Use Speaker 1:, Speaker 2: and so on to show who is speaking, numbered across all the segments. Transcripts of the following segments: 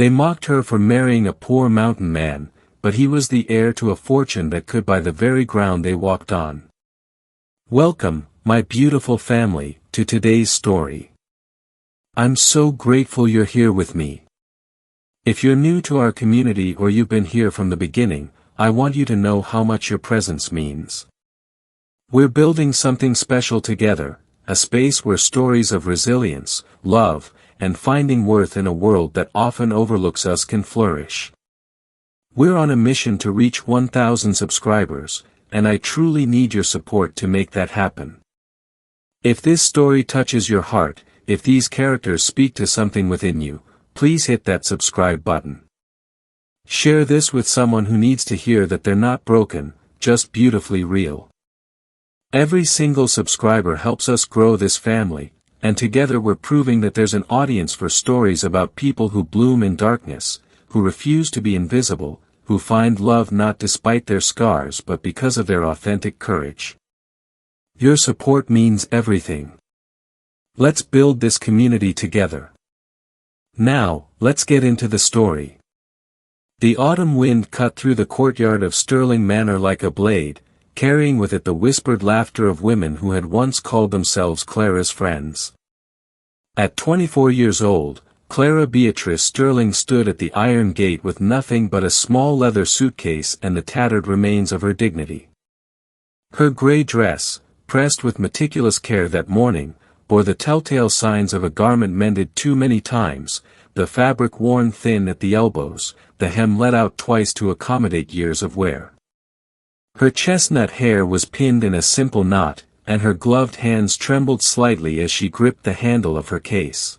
Speaker 1: They mocked her for marrying a poor mountain man, but he was the heir to a fortune that could buy the very ground they walked on. Welcome, my beautiful family, to today's story. I'm so grateful you're here with me. If you're new to our community or you've been here from the beginning, I want you to know how much your presence means. We're building something special together, a space where stories of resilience, love, and finding worth in a world that often overlooks us can flourish. We're on a mission to reach 1,000 subscribers, and I truly need your support to make that happen. If this story touches your heart, if these characters speak to something within you, please hit that subscribe button. Share this with someone who needs to hear that they're not broken, just beautifully real. Every single subscriber helps us grow this family, and together we're proving that there's an audience for stories about people who bloom in darkness, who refuse to be invisible, who find love not despite their scars but because of their authentic courage. Your support means everything. Let's build this community together. Now, let's get into the story. The autumn wind cut through the courtyard of Stirling Manor like a blade, carrying with it the whispered laughter of women who had once called themselves Clara's friends. At 24 years old, Clara Beatrice Stirling stood at the iron gate with nothing but a small leather suitcase and the tattered remains of her dignity. Her grey dress, pressed with meticulous care that morning, bore the telltale signs of a garment mended too many times, the fabric worn thin at the elbows, the hem let out twice to accommodate years of wear. Her chestnut hair was pinned in a simple knot, and her gloved hands trembled slightly as she gripped the handle of her case.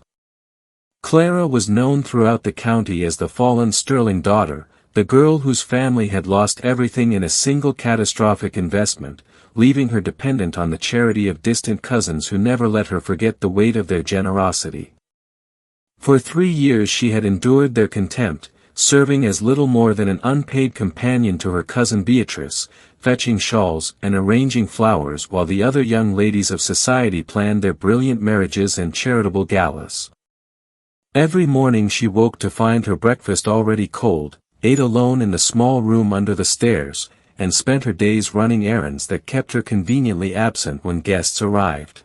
Speaker 1: Clara was known throughout the county as the fallen Stirling daughter, the girl whose family had lost everything in a single catastrophic investment, leaving her dependent on the charity of distant cousins who never let her forget the weight of their generosity. For 3 years she had endured their contempt, serving as little more than an unpaid companion to her cousin Beatrice, fetching shawls and arranging flowers while the other young ladies of society planned their brilliant marriages and charitable galas. Every morning she woke to find her breakfast already cold, ate alone in the small room under the stairs, and spent her days running errands that kept her conveniently absent when guests arrived.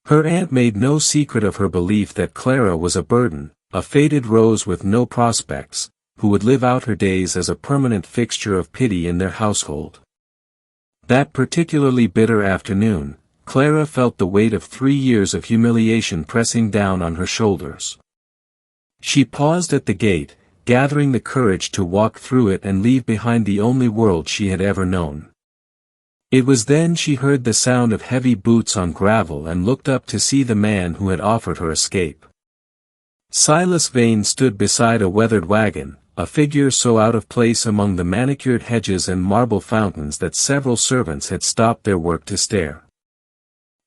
Speaker 1: Her aunt made no secret of her belief that Clara was a burden, a faded rose with no prospects, who would live out her days as a permanent fixture of pity in their household. That particularly bitter afternoon, Clara felt the weight of 3 years of humiliation pressing down on her shoulders. She paused at the gate, gathering the courage to walk through it and leave behind the only world she had ever known. It was then she heard the sound of heavy boots on gravel and looked up to see the man who had offered her escape. Silas Vane stood beside a weathered wagon, a figure so out of place among the manicured hedges and marble fountains that several servants had stopped their work to stare.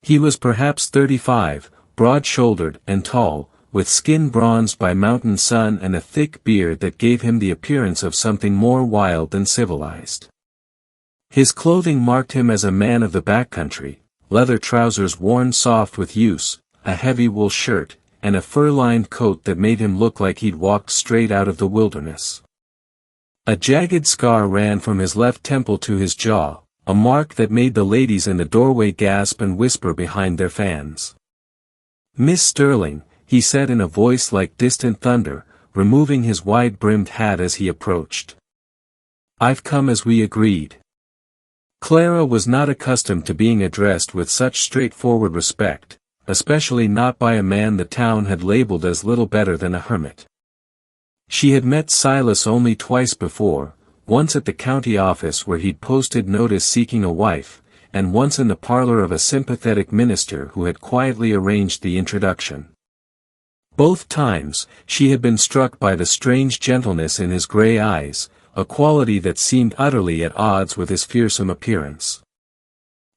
Speaker 1: He was perhaps 35, broad-shouldered and tall, with skin bronzed by mountain sun and a thick beard that gave him the appearance of something more wild than civilized. His clothing marked him as a man of the backcountry, leather trousers worn soft with use, a heavy wool shirt, and a fur-lined coat that made him look like he'd walked straight out of the wilderness. A jagged scar ran from his left temple to his jaw, a mark that made the ladies in the doorway gasp and whisper behind their fans. "Miss Stirling," he said in a voice like distant thunder, removing his wide-brimmed hat as he approached. "I've come as we agreed." Clara was not accustomed to being addressed with such straightforward respect, especially not by a man the town had labeled as little better than a hermit. She had met Silas only twice before, once at the county office where he'd posted notice seeking a wife, and once in the parlor of a sympathetic minister who had quietly arranged the introduction. Both times, she had been struck by the strange gentleness in his gray eyes, a quality that seemed utterly at odds with his fearsome appearance.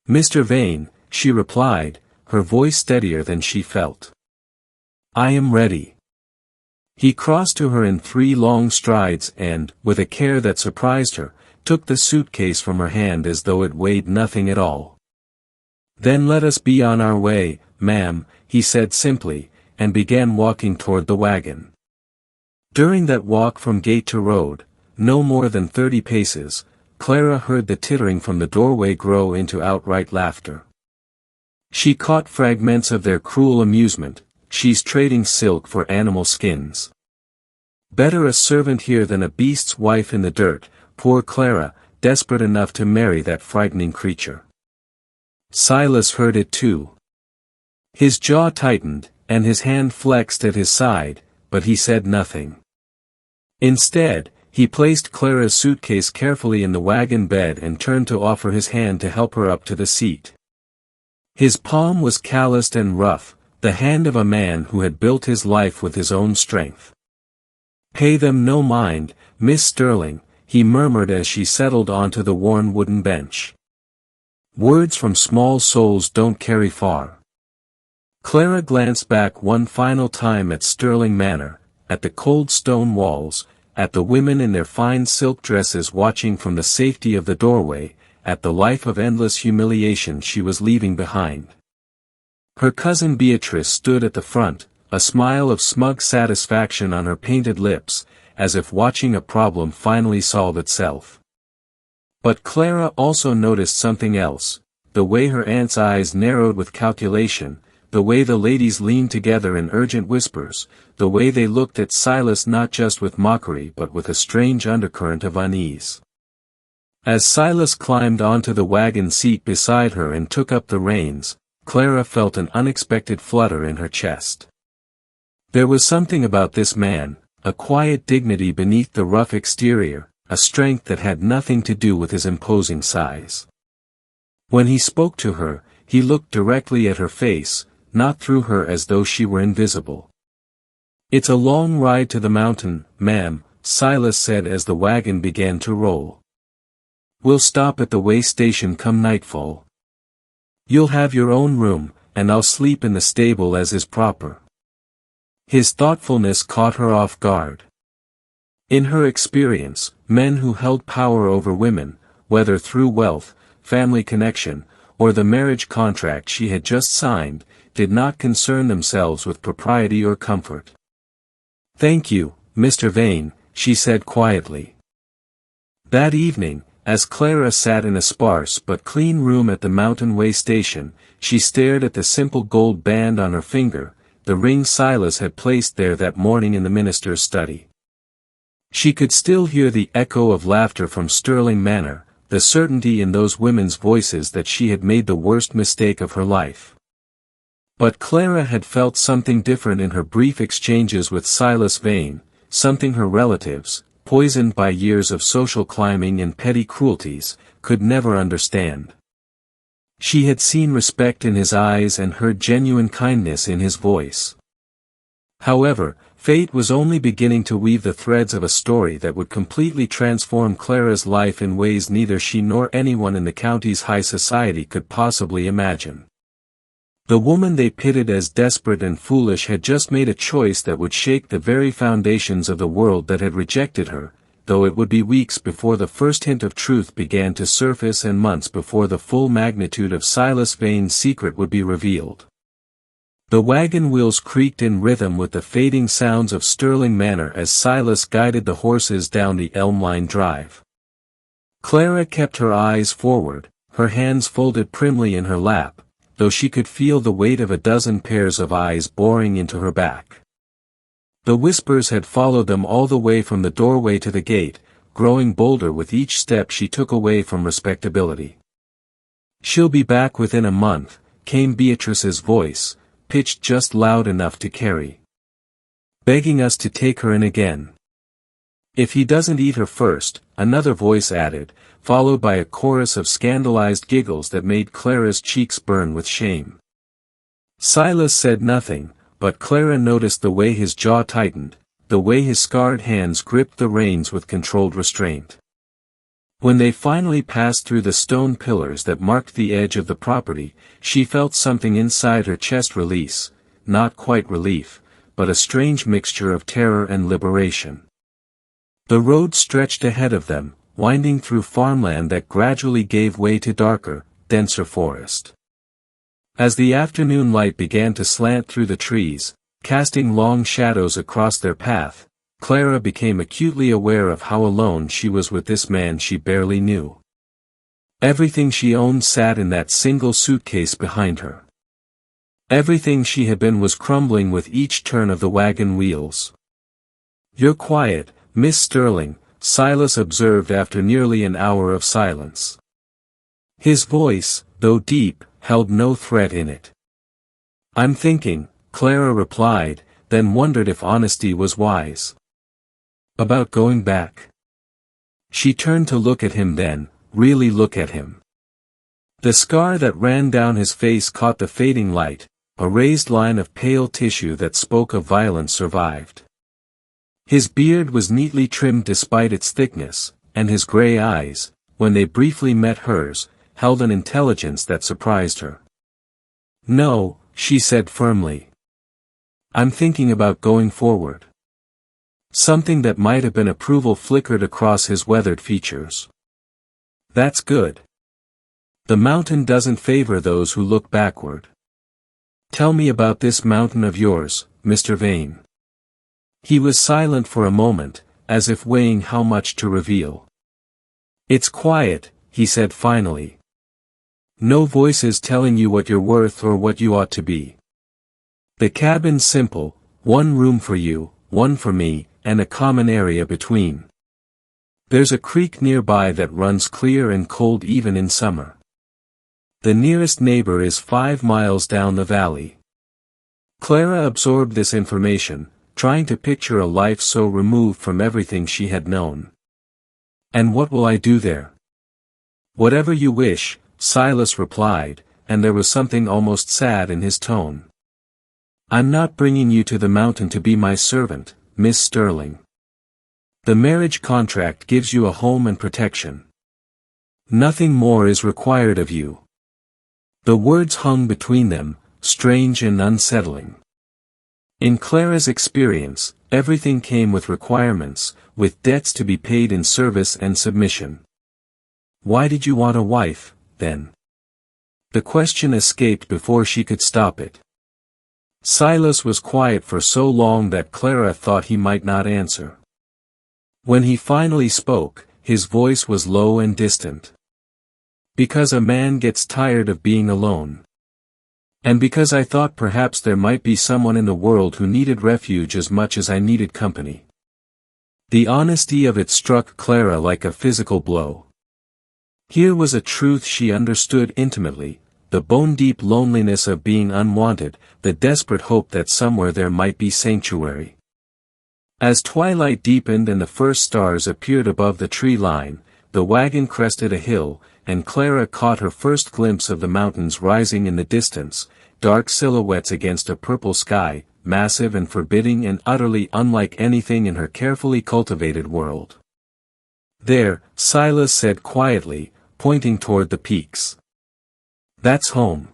Speaker 1: "Mr. Vane," she replied, her voice steadier than she felt. "I am ready." He crossed to her in 3 long strides and, with a care that surprised her, took the suitcase from her hand as though it weighed nothing at all. "Then let us be on our way, ma'am," he said simply, and began walking toward the wagon. During that walk from gate to road, no more than 30 paces, Clara heard the tittering from the doorway grow into outright laughter. She caught fragments of their cruel amusement. "She's trading silk for animal skins. Better a servant here than a beast's wife in the dirt." Poor Clara, desperate enough to marry that frightening creature. Silas heard it too. His jaw tightened, and his hand flexed at his side, but he said nothing. Instead, he placed Clara's suitcase carefully in the wagon bed and turned to offer his hand to help her up to the seat. His palm was calloused and rough, the hand of a man who had built his life with his own strength. "Pay them no mind, Miss Sterling," he murmured as she settled onto the worn wooden bench. "Words from small souls don't carry far." Clara glanced back one final time at Sterling Manor, at the cold stone walls, at the women in their fine silk dresses watching from the safety of the doorway, at the life of endless humiliation she was leaving behind. Her cousin Beatrice stood at the front, a smile of smug satisfaction on her painted lips, as if watching a problem finally solve itself. But Clara also noticed something else, the way her aunt's eyes narrowed with calculation, the way the ladies leaned together in urgent whispers, the way they looked at Silas not just with mockery but with a strange undercurrent of unease. As Silas climbed onto the wagon seat beside her and took up the reins, Clara felt an unexpected flutter in her chest. There was something about this man, a quiet dignity beneath the rough exterior, a strength that had nothing to do with his imposing size. When he spoke to her, he looked directly at her face, not through her as though she were invisible. "It's a long ride to the mountain, ma'am," Silas said as the wagon began to roll. "We'll stop at the way station come nightfall. You'll have your own room, and I'll sleep in the stable as is proper." His thoughtfulness caught her off guard. In her experience, men who held power over women, whether through wealth, family connection, or the marriage contract she had just signed, did not concern themselves with propriety or comfort. "Thank you, Mr. Vane," she said quietly. That evening, as Clara sat in a sparse but clean room at the Mountain Way station, she stared at the simple gold band on her finger, the ring Silas had placed there that morning in the minister's study. She could still hear the echo of laughter from Sterling Manor, the certainty in those women's voices that she had made the worst mistake of her life. But Clara had felt something different in her brief exchanges with Silas Vane, something her relatives, poisoned by years of social climbing and petty cruelties, could never understand. She had seen respect in his eyes and heard genuine kindness in his voice. However, fate was only beginning to weave the threads of a story that would completely transform Clara's life in ways neither she nor anyone in the county's high society could possibly imagine. The woman they pitted as desperate and foolish had just made a choice that would shake the very foundations of the world that had rejected her, though it would be weeks before the first hint of truth began to surface and months before the full magnitude of Silas Vane's secret would be revealed. The wagon wheels creaked in rhythm with the fading sounds of Sterling Manor as Silas guided the horses down the elm-line drive. Clara kept her eyes forward, her hands folded primly in her lap, though she could feel the weight of a dozen pairs of eyes boring into her back. The whispers had followed them all the way from the doorway to the gate, growing bolder with each step she took away from respectability. "She'll be back within a month," came Beatrice's voice, pitched just loud enough to carry. "Begging us to take her in again. If he doesn't eat her first," another voice added, followed by a chorus of scandalized giggles that made Clara's cheeks burn with shame. Silas said nothing, but Clara noticed the way his jaw tightened, the way his scarred hands gripped the reins with controlled restraint. When they finally passed through the stone pillars that marked the edge of the property, she felt something inside her chest release, not quite relief, but a strange mixture of terror and liberation. The road stretched ahead of them, winding through farmland that gradually gave way to darker, denser forest. As the afternoon light began to slant through the trees, casting long shadows across their path, Clara became acutely aware of how alone she was with this man she barely knew. Everything she owned sat in that single suitcase behind her. Everything she had been was crumbling with each turn of the wagon wheels. "You're quiet, Miss Sterling," Silas observed after nearly an hour of silence. His voice, though deep, held no threat in it. "I'm thinking," Clara replied, then wondered if honesty was wise. "About going back?" She turned to look at him then, really look at him. The scar that ran down his face caught the fading light, a raised line of pale tissue that spoke of violence survived. His beard was neatly trimmed despite its thickness, and his gray eyes, when they briefly met hers, held an intelligence that surprised her. "No," she said firmly. "I'm thinking about going forward." Something that might have been approval flickered across his weathered features. "That's good. The mountain doesn't favor those who look backward. Tell me about this mountain of yours, Mr. Vane." He was silent for a moment, as if weighing how much to reveal. "It's quiet," he said finally. "No voices telling you what you're worth or what you ought to be. The cabin's simple, one room for you, one for me, and a common area between. There's a creek nearby that runs clear and cold even in summer. The nearest neighbor is 5 miles down the valley." Clara absorbed this information, trying to picture a life so removed from everything she had known. "And what will I do there?" "Whatever you wish," Silas replied, and there was something almost sad in his tone. "I'm not bringing you to the mountain to be my servant, Miss Sterling. The marriage contract gives you a home and protection. Nothing more is required of you." The words hung between them, strange and unsettling. In Clara's experience, everything came with requirements, with debts to be paid in service and submission. "Why did you want a wife, then?" The question escaped before she could stop it. Silas was quiet for so long that Clara thought he might not answer. When he finally spoke, his voice was low and distant. "Because a man gets tired of being alone. And because I thought perhaps there might be someone in the world who needed refuge as much as I needed company." The honesty of it struck Clara like a physical blow. Here was a truth she understood intimately, the bone-deep loneliness of being unwanted, the desperate hope that somewhere there might be sanctuary. As twilight deepened and the first stars appeared above the tree line, the wagon crested a hill, and Clara caught her first glimpse of the mountains rising in the distance, dark silhouettes against a purple sky, massive and forbidding and utterly unlike anything in her carefully cultivated world. "There," Silas said quietly, pointing toward the peaks. "That's home."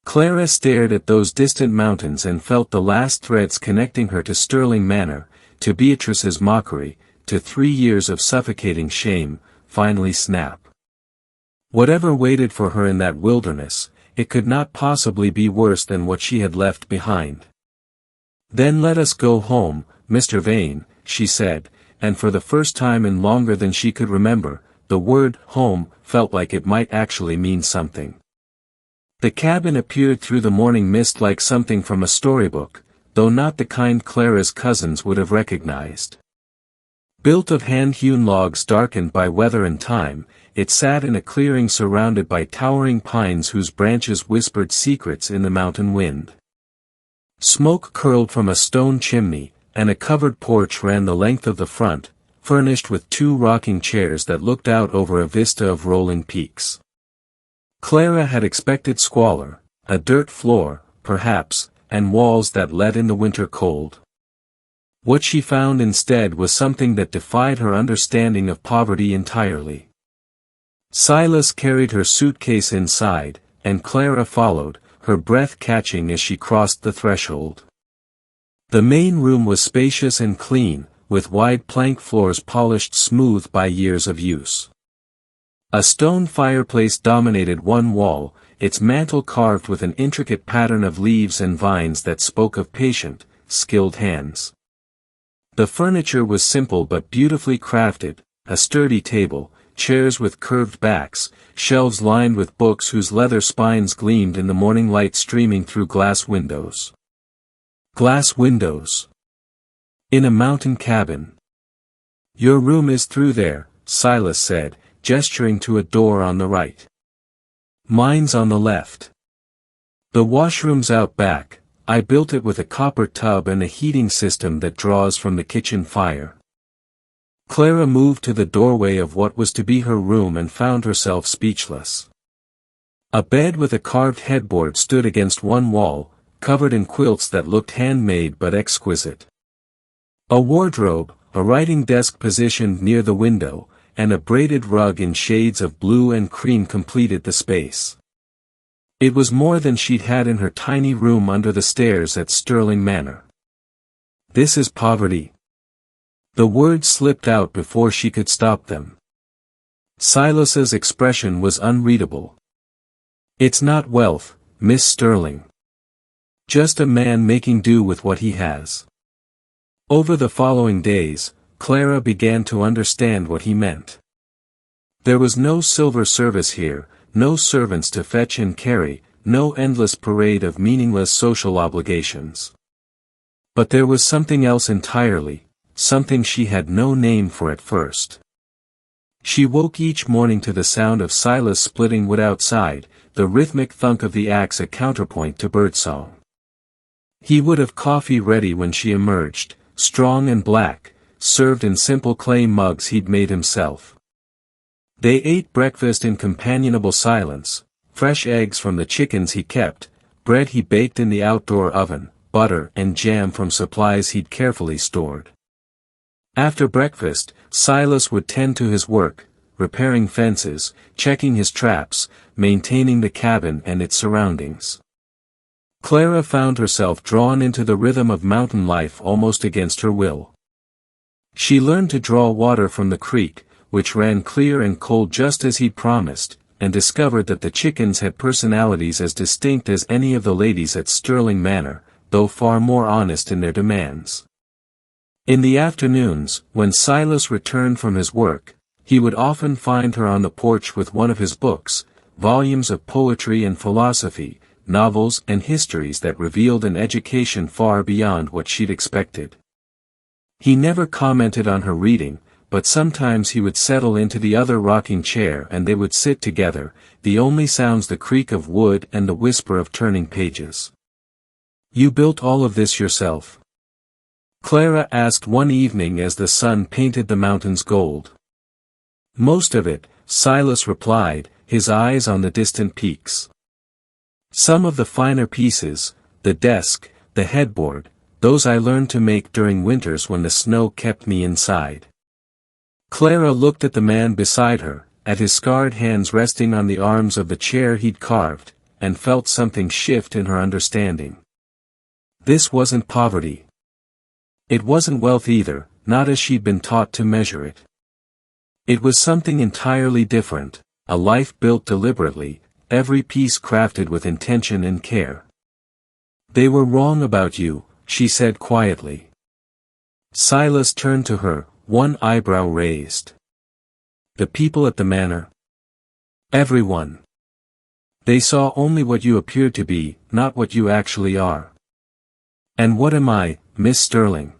Speaker 1: Clara stared at those distant mountains and felt the last threads connecting her to Sterling Manor, to Beatrice's mockery, to 3 years of suffocating shame, finally snap. Whatever waited for her in that wilderness, it could not possibly be worse than what she had left behind. "Then let us go home, Mr. Vane," she said, and for the first time in longer than she could remember, the word home felt like it might actually mean something. The cabin appeared through the morning mist like something from a storybook, though not the kind Clara's cousins would have recognized. Built of hand-hewn logs darkened by weather and time, it sat in a clearing surrounded by towering pines whose branches whispered secrets in the mountain wind. Smoke curled from a stone chimney, and a covered porch ran the length of the front, furnished with 2 rocking chairs that looked out over a vista of rolling peaks. Clara had expected squalor, a dirt floor, perhaps, and walls that let in the winter cold. What she found instead was something that defied her understanding of poverty entirely. Silas carried her suitcase inside, and Clara followed, her breath catching as she crossed the threshold. The main room was spacious and clean, with wide plank floors polished smooth by years of use. A stone fireplace dominated one wall, its mantel carved with an intricate pattern of leaves and vines that spoke of patient, skilled hands. The furniture was simple but beautifully crafted, a sturdy table, chairs with curved backs, shelves lined with books whose leather spines gleamed in the morning light streaming through glass windows. Glass windows. In a mountain cabin. "Your room is through there," Silas said, gesturing to a door on the right. "Mine's on the left. The washroom's out back. I built it with a copper tub and a heating system that draws from the kitchen fire." Clara moved to the doorway of what was to be her room and found herself speechless. A bed with a carved headboard stood against one wall, covered in quilts that looked handmade but exquisite. A wardrobe, a writing desk positioned near the window, and a braided rug in shades of blue and cream completed the space. It was more than she'd had in her tiny room under the stairs at Sterling Manor. "This is poverty." The words slipped out before she could stop them. Silas's expression was unreadable. "It's not wealth, Miss Sterling. Just a man making do with what he has." Over the following days, Clara began to understand what he meant. There was no silver service here, no servants to fetch and carry, no endless parade of meaningless social obligations. But there was something else entirely, something she had no name for at first. She woke each morning to the sound of Silas splitting wood outside, the rhythmic thunk of the axe a counterpoint to birdsong. He would have coffee ready when she emerged, strong and black, served in simple clay mugs he'd made himself. They ate breakfast in companionable silence, fresh eggs from the chickens he kept, bread he baked in the outdoor oven, butter and jam from supplies he'd carefully stored. After breakfast, Silas would tend to his work, repairing fences, checking his traps, maintaining the cabin and its surroundings. Clara found herself drawn into the rhythm of mountain life almost against her will. She learned to draw water from the creek, which ran clear and cold just as he'd promised, and discovered that the chickens had personalities as distinct as any of the ladies at Sterling Manor, though far more honest in their demands. In the afternoons, when Silas returned from his work, he would often find her on the porch with one of his books, volumes of poetry and philosophy, novels and histories that revealed an education far beyond what she'd expected. He never commented on her reading, but sometimes he would settle into the other rocking chair and they would sit together, the only sounds the creak of wood and the whisper of turning pages. "You built all of this yourself?" Clara asked one evening as the sun painted the mountains gold. "Most of it," Silas replied, his eyes on the distant peaks. "Some of the finer pieces, the desk, the headboard, those I learned to make during winters when the snow kept me inside." Clara looked at the man beside her, at his scarred hands resting on the arms of the chair he'd carved, and felt something shift in her understanding. This wasn't poverty. It wasn't wealth either, not as she'd been taught to measure it. It was something entirely different, a life built deliberately, every piece crafted with intention and care. "They were wrong about you," she said quietly. Silas turned to her, one eyebrow raised. "The people at the manor?" "Everyone. They saw only what you appeared to be, not what you actually are." "And what am I, Miss Sterling?"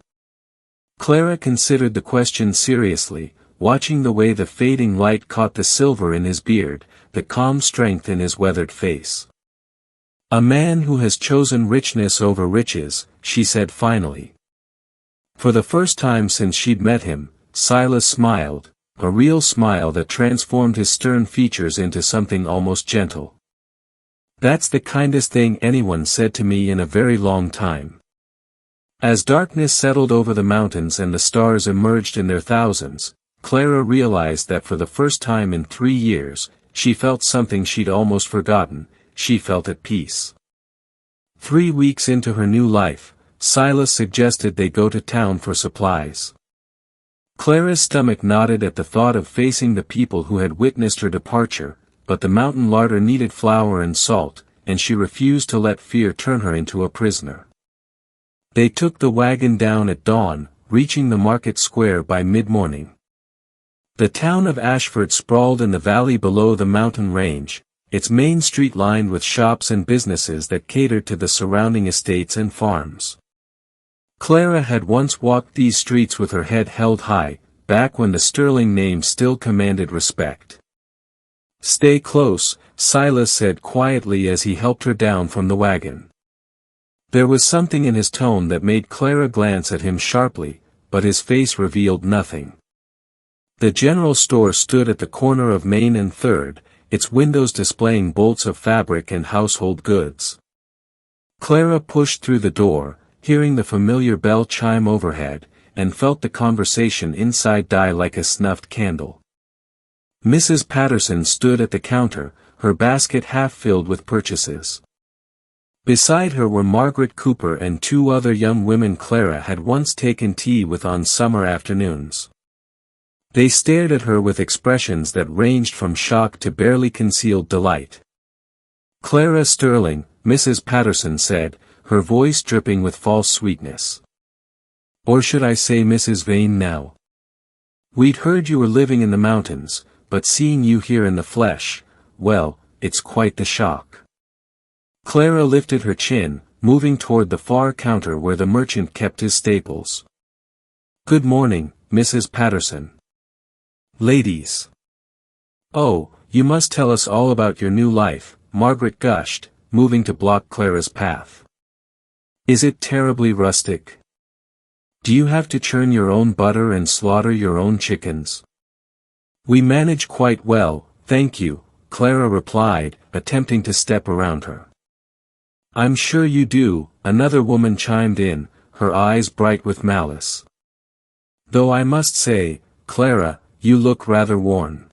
Speaker 1: Clara considered the question seriously, watching the way the fading light caught the silver in his beard, the calm strength in his weathered face. "A man who has chosen richness over riches," she said finally. For the first time since she'd met him, Silas smiled, a real smile that transformed his stern features into something almost gentle. "That's the kindest thing anyone said to me in a very long time." As darkness settled over the mountains and the stars emerged in their thousands, Clara realized that for the first time in 3 years, she felt something she'd almost forgotten, she felt at peace. 3 weeks into her new life, Silas suggested they go to town for supplies. Clara's stomach knotted at the thought of facing the people who had witnessed her departure, but the mountain larder needed flour and salt, and she refused to let fear turn her into a prisoner. They took the wagon down at dawn, reaching the market square by mid-morning. The town of Ashford sprawled in the valley below the mountain range, its main street lined with shops and businesses that catered to the surrounding estates and farms. Clara had once walked these streets with her head held high, back when the Sterling name still commanded respect. "Stay close," Silas said quietly as he helped her down from the wagon. There was something in his tone that made Clara glance at him sharply, but his face revealed nothing. The general store stood at the corner of Main and 3rd, its windows displaying bolts of fabric and household goods. Clara pushed through the door, hearing the familiar bell chime overhead, and felt the conversation inside die like a snuffed candle. Mrs. Patterson stood at the counter, her basket half filled with purchases. Beside her were Margaret Cooper and 2 other young women Clara had once taken tea with on summer afternoons. They stared at her with expressions that ranged from shock to barely concealed delight. "Clara Sterling," Mrs. Patterson said, her voice dripping with false sweetness. "Or should I say Mrs. Vane now? We'd heard you were living in the mountains, but seeing you here in the flesh, well, it's quite the shock." Clara lifted her chin, moving toward the far counter where the merchant kept his staples. "Good morning, Mrs. Patterson. Ladies." "Oh, you must tell us all about your new life," Margaret gushed, moving to block Clara's path. "Is it terribly rustic? Do you have to churn your own butter and slaughter your own chickens?" "We manage quite well, thank you," Clara replied, attempting to step around her. "I'm sure you do," another woman chimed in, her eyes bright with malice. "Though I must say, Clara, you look rather worn.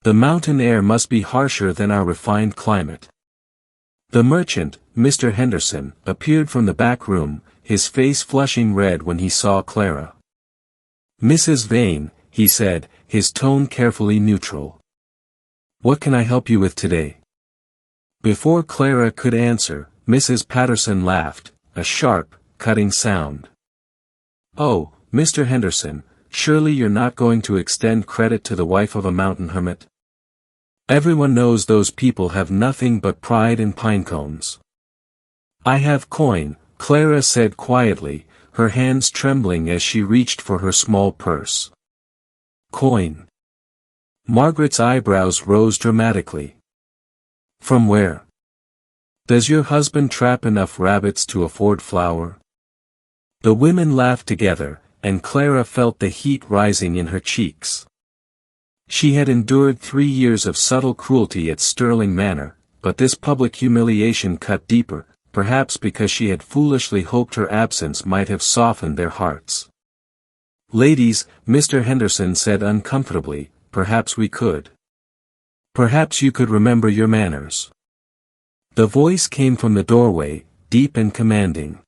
Speaker 1: The mountain air must be harsher than our refined climate." The merchant, Mr. Henderson, appeared from the back room, his face flushing red when he saw Clara. "Mrs. Vane," he said, his tone carefully neutral. "What can I help you with today?" Before Clara could answer, Mrs. Patterson laughed, a sharp, cutting sound. "Oh, Mr. Henderson, surely you're not going to extend credit to the wife of a mountain hermit? Everyone knows those people have nothing but pride and pinecones." "I have coin," Clara said quietly, her hands trembling as she reached for her small purse. "Coin?" Margaret's eyebrows rose dramatically. "From where? Does your husband trap enough rabbits to afford flour?" The women laughed together, and Clara felt the heat rising in her cheeks. She had endured 3 years of subtle cruelty at Sterling Manor, but this public humiliation cut deeper, perhaps because she had foolishly hoped her absence might have softened their hearts. "Ladies," Mr. Henderson said uncomfortably, "perhaps we could. Perhaps you could remember your manners." The voice came from the doorway, deep and commanding.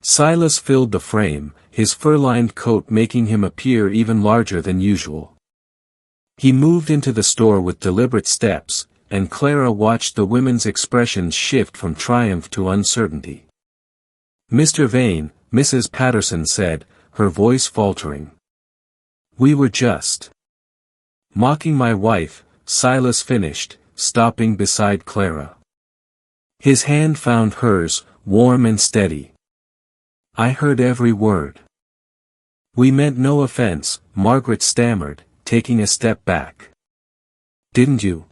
Speaker 1: Silas filled the frame, his fur-lined coat making him appear even larger than usual. He moved into the store with deliberate steps, and Clara watched the women's expressions shift from triumph to uncertainty. "Mr. Vane," Mrs. Patterson said, her voice faltering. "We were just mocking my wife," Silas finished, stopping beside Clara. His hand found hers, warm and steady. "I heard every word." "We meant no offense," Margaret stammered, taking a step back. "Didn't you?"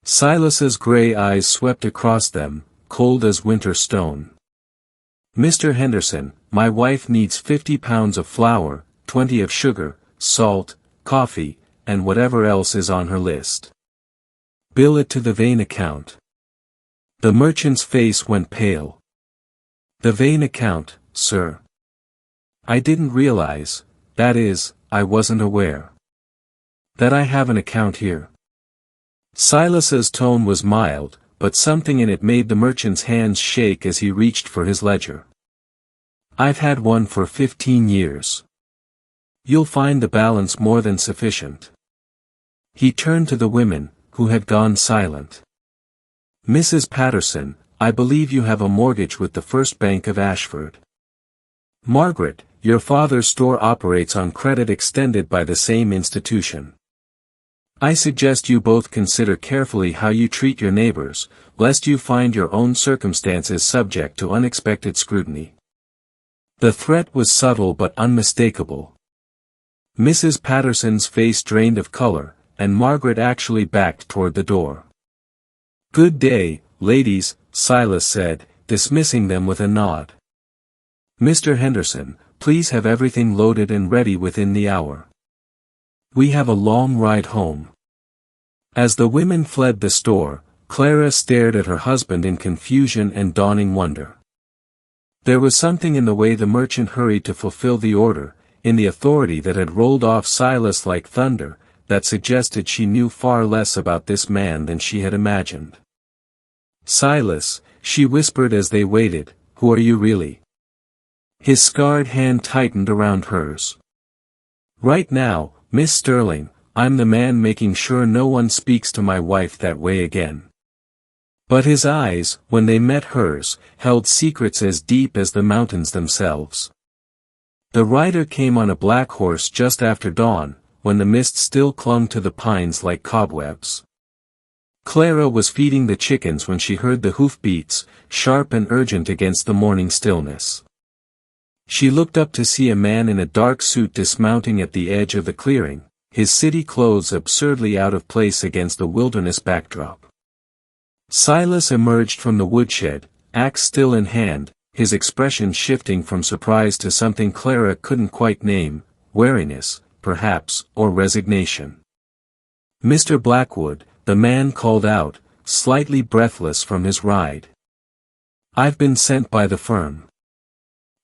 Speaker 1: Silas's gray eyes swept across them, cold as winter stone. "Mr. Henderson, my wife needs 50 pounds of flour, 20 of sugar, salt, coffee, and whatever else is on her list. Bill it to the Vane account." The merchant's face went pale. "The Vane account, sir? I didn't realize, that is, I wasn't aware. That I have an account here." Silas's tone was mild, but something in it made the merchant's hands shake as he reached for his ledger. "I've had one for 15 years. You'll find the balance more than sufficient." He turned to the women, who had gone silent. "Mrs. Patterson, I believe you have a mortgage with the First Bank of Ashford." "Margaret, your father's store operates on credit extended by the same institution. I suggest you both consider carefully how you treat your neighbors, lest you find your own circumstances subject to unexpected scrutiny." The threat was subtle but unmistakable. Mrs. Patterson's face drained of color, and Margaret actually backed toward the door. "Good day, ladies," Silas said, dismissing them with a nod. "Mr. Henderson, please have everything loaded and ready within the hour. We have a long ride home." As the women fled the store, Clara stared at her husband in confusion and dawning wonder. There was something in the way the merchant hurried to fulfill the order, in the authority that had rolled off Silas like thunder, that suggested she knew far less about this man than she had imagined. "Silas," she whispered as they waited, "who are you really?" His scarred hand tightened around hers. "Right now, Miss Sterling, I'm the man making sure no one speaks to my wife that way again." But his eyes, when they met hers, held secrets as deep as the mountains themselves. The rider came on a black horse just after dawn, when the mist still clung to the pines like cobwebs. Clara was feeding the chickens when she heard the hoofbeats, sharp and urgent against the morning stillness. She looked up to see a man in a dark suit dismounting at the edge of the clearing, his city clothes absurdly out of place against the wilderness backdrop. Silas emerged from the woodshed, axe still in hand, his expression shifting from surprise to something Clara couldn't quite name, wariness, perhaps, or resignation. "Mr. Blackwood," the man called out, slightly breathless from his ride. "I've been sent by the firm.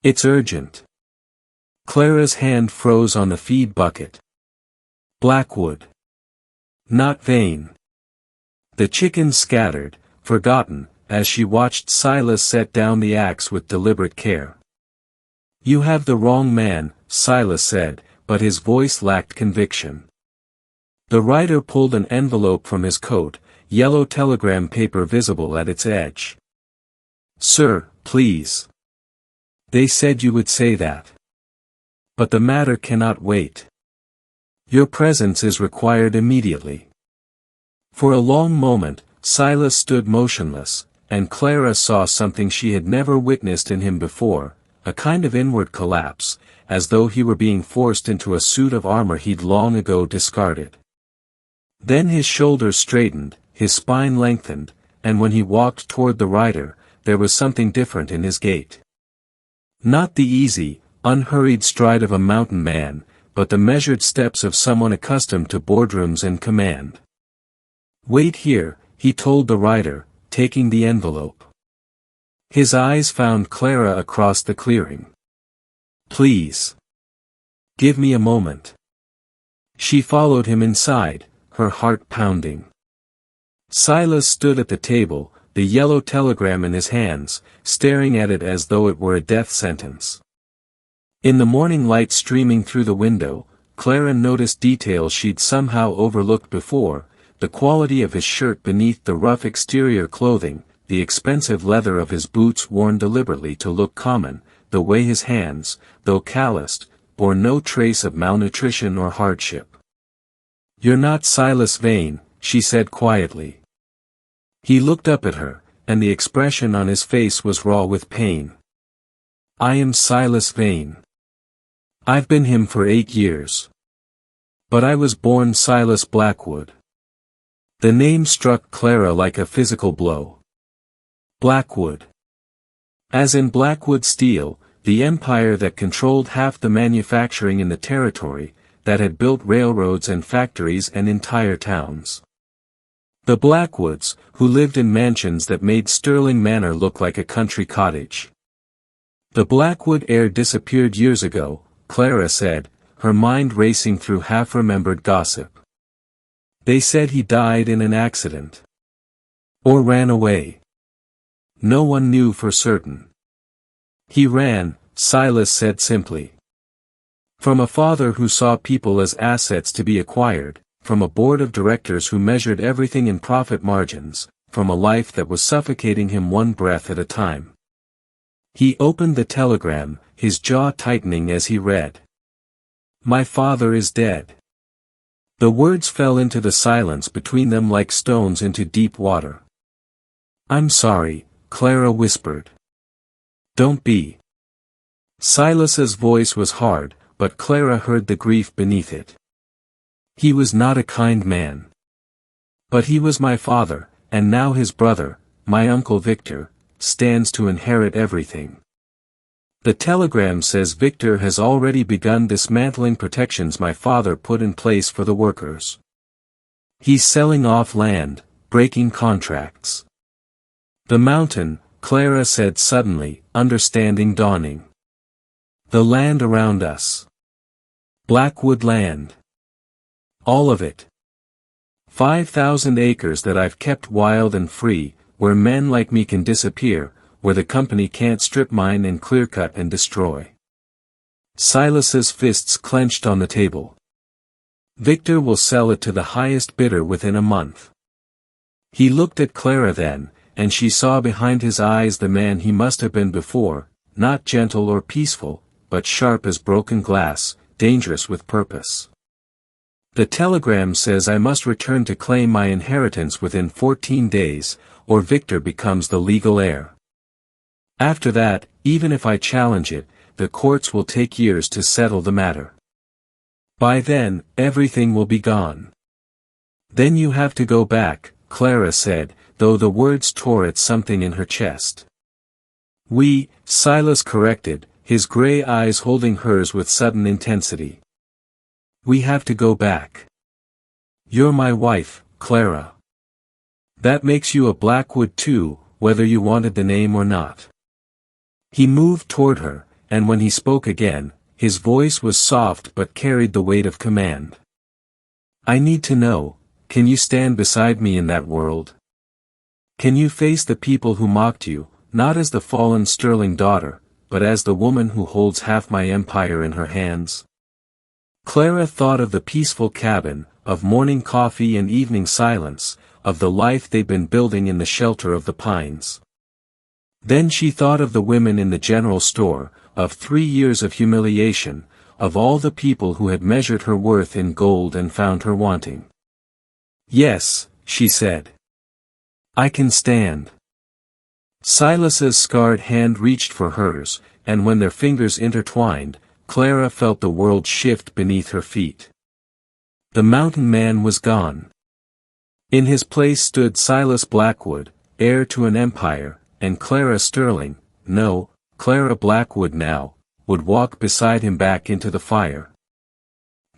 Speaker 1: It's urgent." Clara's hand froze on the feed bucket. "Blackwood. Not Vane." The chickens scattered, forgotten, as she watched Silas set down the axe with deliberate care. "You have the wrong man," Silas said, but his voice lacked conviction. The rider pulled an envelope from his coat, yellow telegram paper visible at its edge. "Sir, please. They said you would say that. But the matter cannot wait. Your presence is required immediately." For a long moment, Silas stood motionless, and Clara saw something she had never witnessed in him before, a kind of inward collapse, as though he were being forced into a suit of armor he'd long ago discarded. Then his shoulders straightened, his spine lengthened, and when he walked toward the rider, there was something different in his gait. Not the easy, unhurried stride of a mountain man, but the measured steps of someone accustomed to boardrooms and command. "Wait here," he told the rider, taking the envelope. His eyes found Clara across the clearing. "Please. Give me a moment." She followed him inside, her heart pounding. Silas stood at the table, the yellow telegram in his hands, staring at it as though it were a death sentence. In the morning light streaming through the window, Clara noticed details she'd somehow overlooked before, the quality of his shirt beneath the rough exterior clothing, the expensive leather of his boots worn deliberately to look common, the way his hands, though calloused, bore no trace of malnutrition or hardship. "You're not Silas Vane," she said quietly. He looked up at her, and the expression on his face was raw with pain. "I am Silas Vane. I've been him for 8 years. But I was born Silas Blackwood." The name struck Clara like a physical blow. Blackwood. As in Blackwood Steel, the empire that controlled half the manufacturing in the territory, that had built railroads and factories and entire towns. The Blackwoods, who lived in mansions that made Sterling Manor look like a country cottage. The Blackwood heir disappeared years ago, Clara said, her mind racing through half-remembered gossip. They said he died in an accident. Or ran away. No one knew for certain. He ran, Silas said simply. From a father who saw people as assets to be acquired, from a board of directors who measured everything in profit margins, from a life that was suffocating him one breath at a time. He opened the telegram, his jaw tightening as he read. My father is dead. The words fell into the silence between them like stones into deep water. I'm sorry, Clara whispered. Don't be. Silas's voice was hard, but Clara heard the grief beneath it. He was not a kind man. But he was my father, and now his brother, my uncle Victor, stands to inherit everything. The telegram says Victor has already begun dismantling protections my father put in place for the workers. He's selling off land, breaking contracts. The mountain, Clara said suddenly, understanding dawning. The land around us. Blackwood land. All of it. 5,000 acres that I've kept wild and free, where men like me can disappear, where the company can't strip mine and clear-cut and destroy. Silas's fists clenched on the table. Victor will sell it to the highest bidder within a month. He looked at Clara then, and she saw behind his eyes the man he must have been before, not gentle or peaceful, but sharp as broken glass, dangerous with purpose. The telegram says I must return to claim my inheritance within 14 days, or Victor becomes the legal heir. After that, even if I challenge it, the courts will take years to settle the matter. By then, everything will be gone. Then you have to go back, Clara said, though the words tore at something in her chest. Silas corrected, his gray eyes holding hers with sudden intensity. We have to go back. You're my wife, Clara. That makes you a Blackwood too, whether you wanted the name or not. He moved toward her, and when he spoke again, his voice was soft but carried the weight of command. I need to know, can you stand beside me in that world? Can you face the people who mocked you, not as the fallen sterling daughter, but as the woman who holds half my empire in her hands? Clara thought of the peaceful cabin, of morning coffee and evening silence, of the life they'd been building in the shelter of the pines. Then she thought of the women in the general store, of 3 years of humiliation, of all the people who had measured her worth in gold and found her wanting. Yes, she said. I can stand. Silas's scarred hand reached for hers, and when their fingers intertwined, Clara felt the world shift beneath her feet. The mountain man was gone. In his place stood Silas Blackwood, heir to an empire, and Clara Sterling, no, Clara Blackwood now, would walk beside him back into the fire.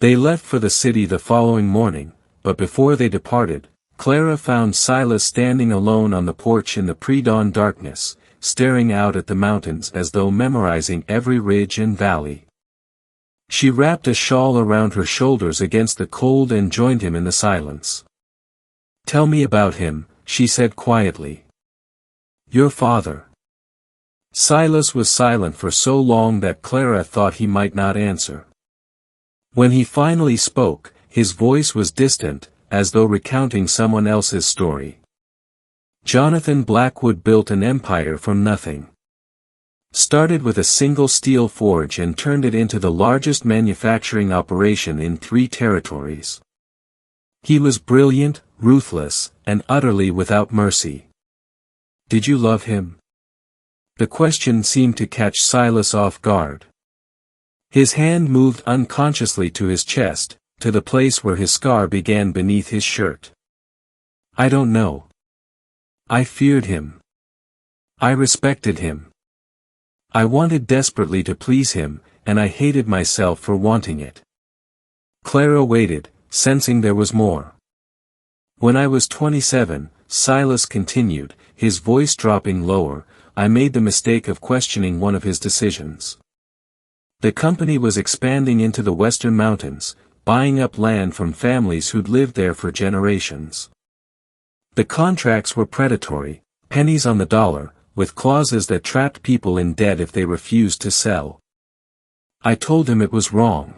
Speaker 1: They left for the city the following morning, but before they departed, Clara found Silas standing alone on the porch in the pre-dawn darkness, staring out at the mountains as though memorizing every ridge and valley. She wrapped a shawl around her shoulders against the cold and joined him in the silence. Tell me about him, she said quietly. Your father. Silas was silent for so long that Clara thought he might not answer. When he finally spoke, his voice was distant, as though recounting someone else's story. Jonathan Blackwood built an empire from nothing. Started with a single steel forge and turned it into the largest manufacturing operation in 3 territories. He was brilliant, ruthless, and utterly without mercy. Did you love him? The question seemed to catch Silas off guard. His hand moved unconsciously to his chest, to the place where his scar began beneath his shirt. I don't know. I feared him. I respected him. I wanted desperately to please him, and I hated myself for wanting it. Clara waited, sensing there was more. When I was 27, Silas continued, his voice dropping lower, I made the mistake of questioning one of his decisions. The company was expanding into the western mountains, buying up land from families who'd lived there for generations. The contracts were predatory, pennies on the dollar, with clauses that trapped people in debt if they refused to sell. I told him it was wrong.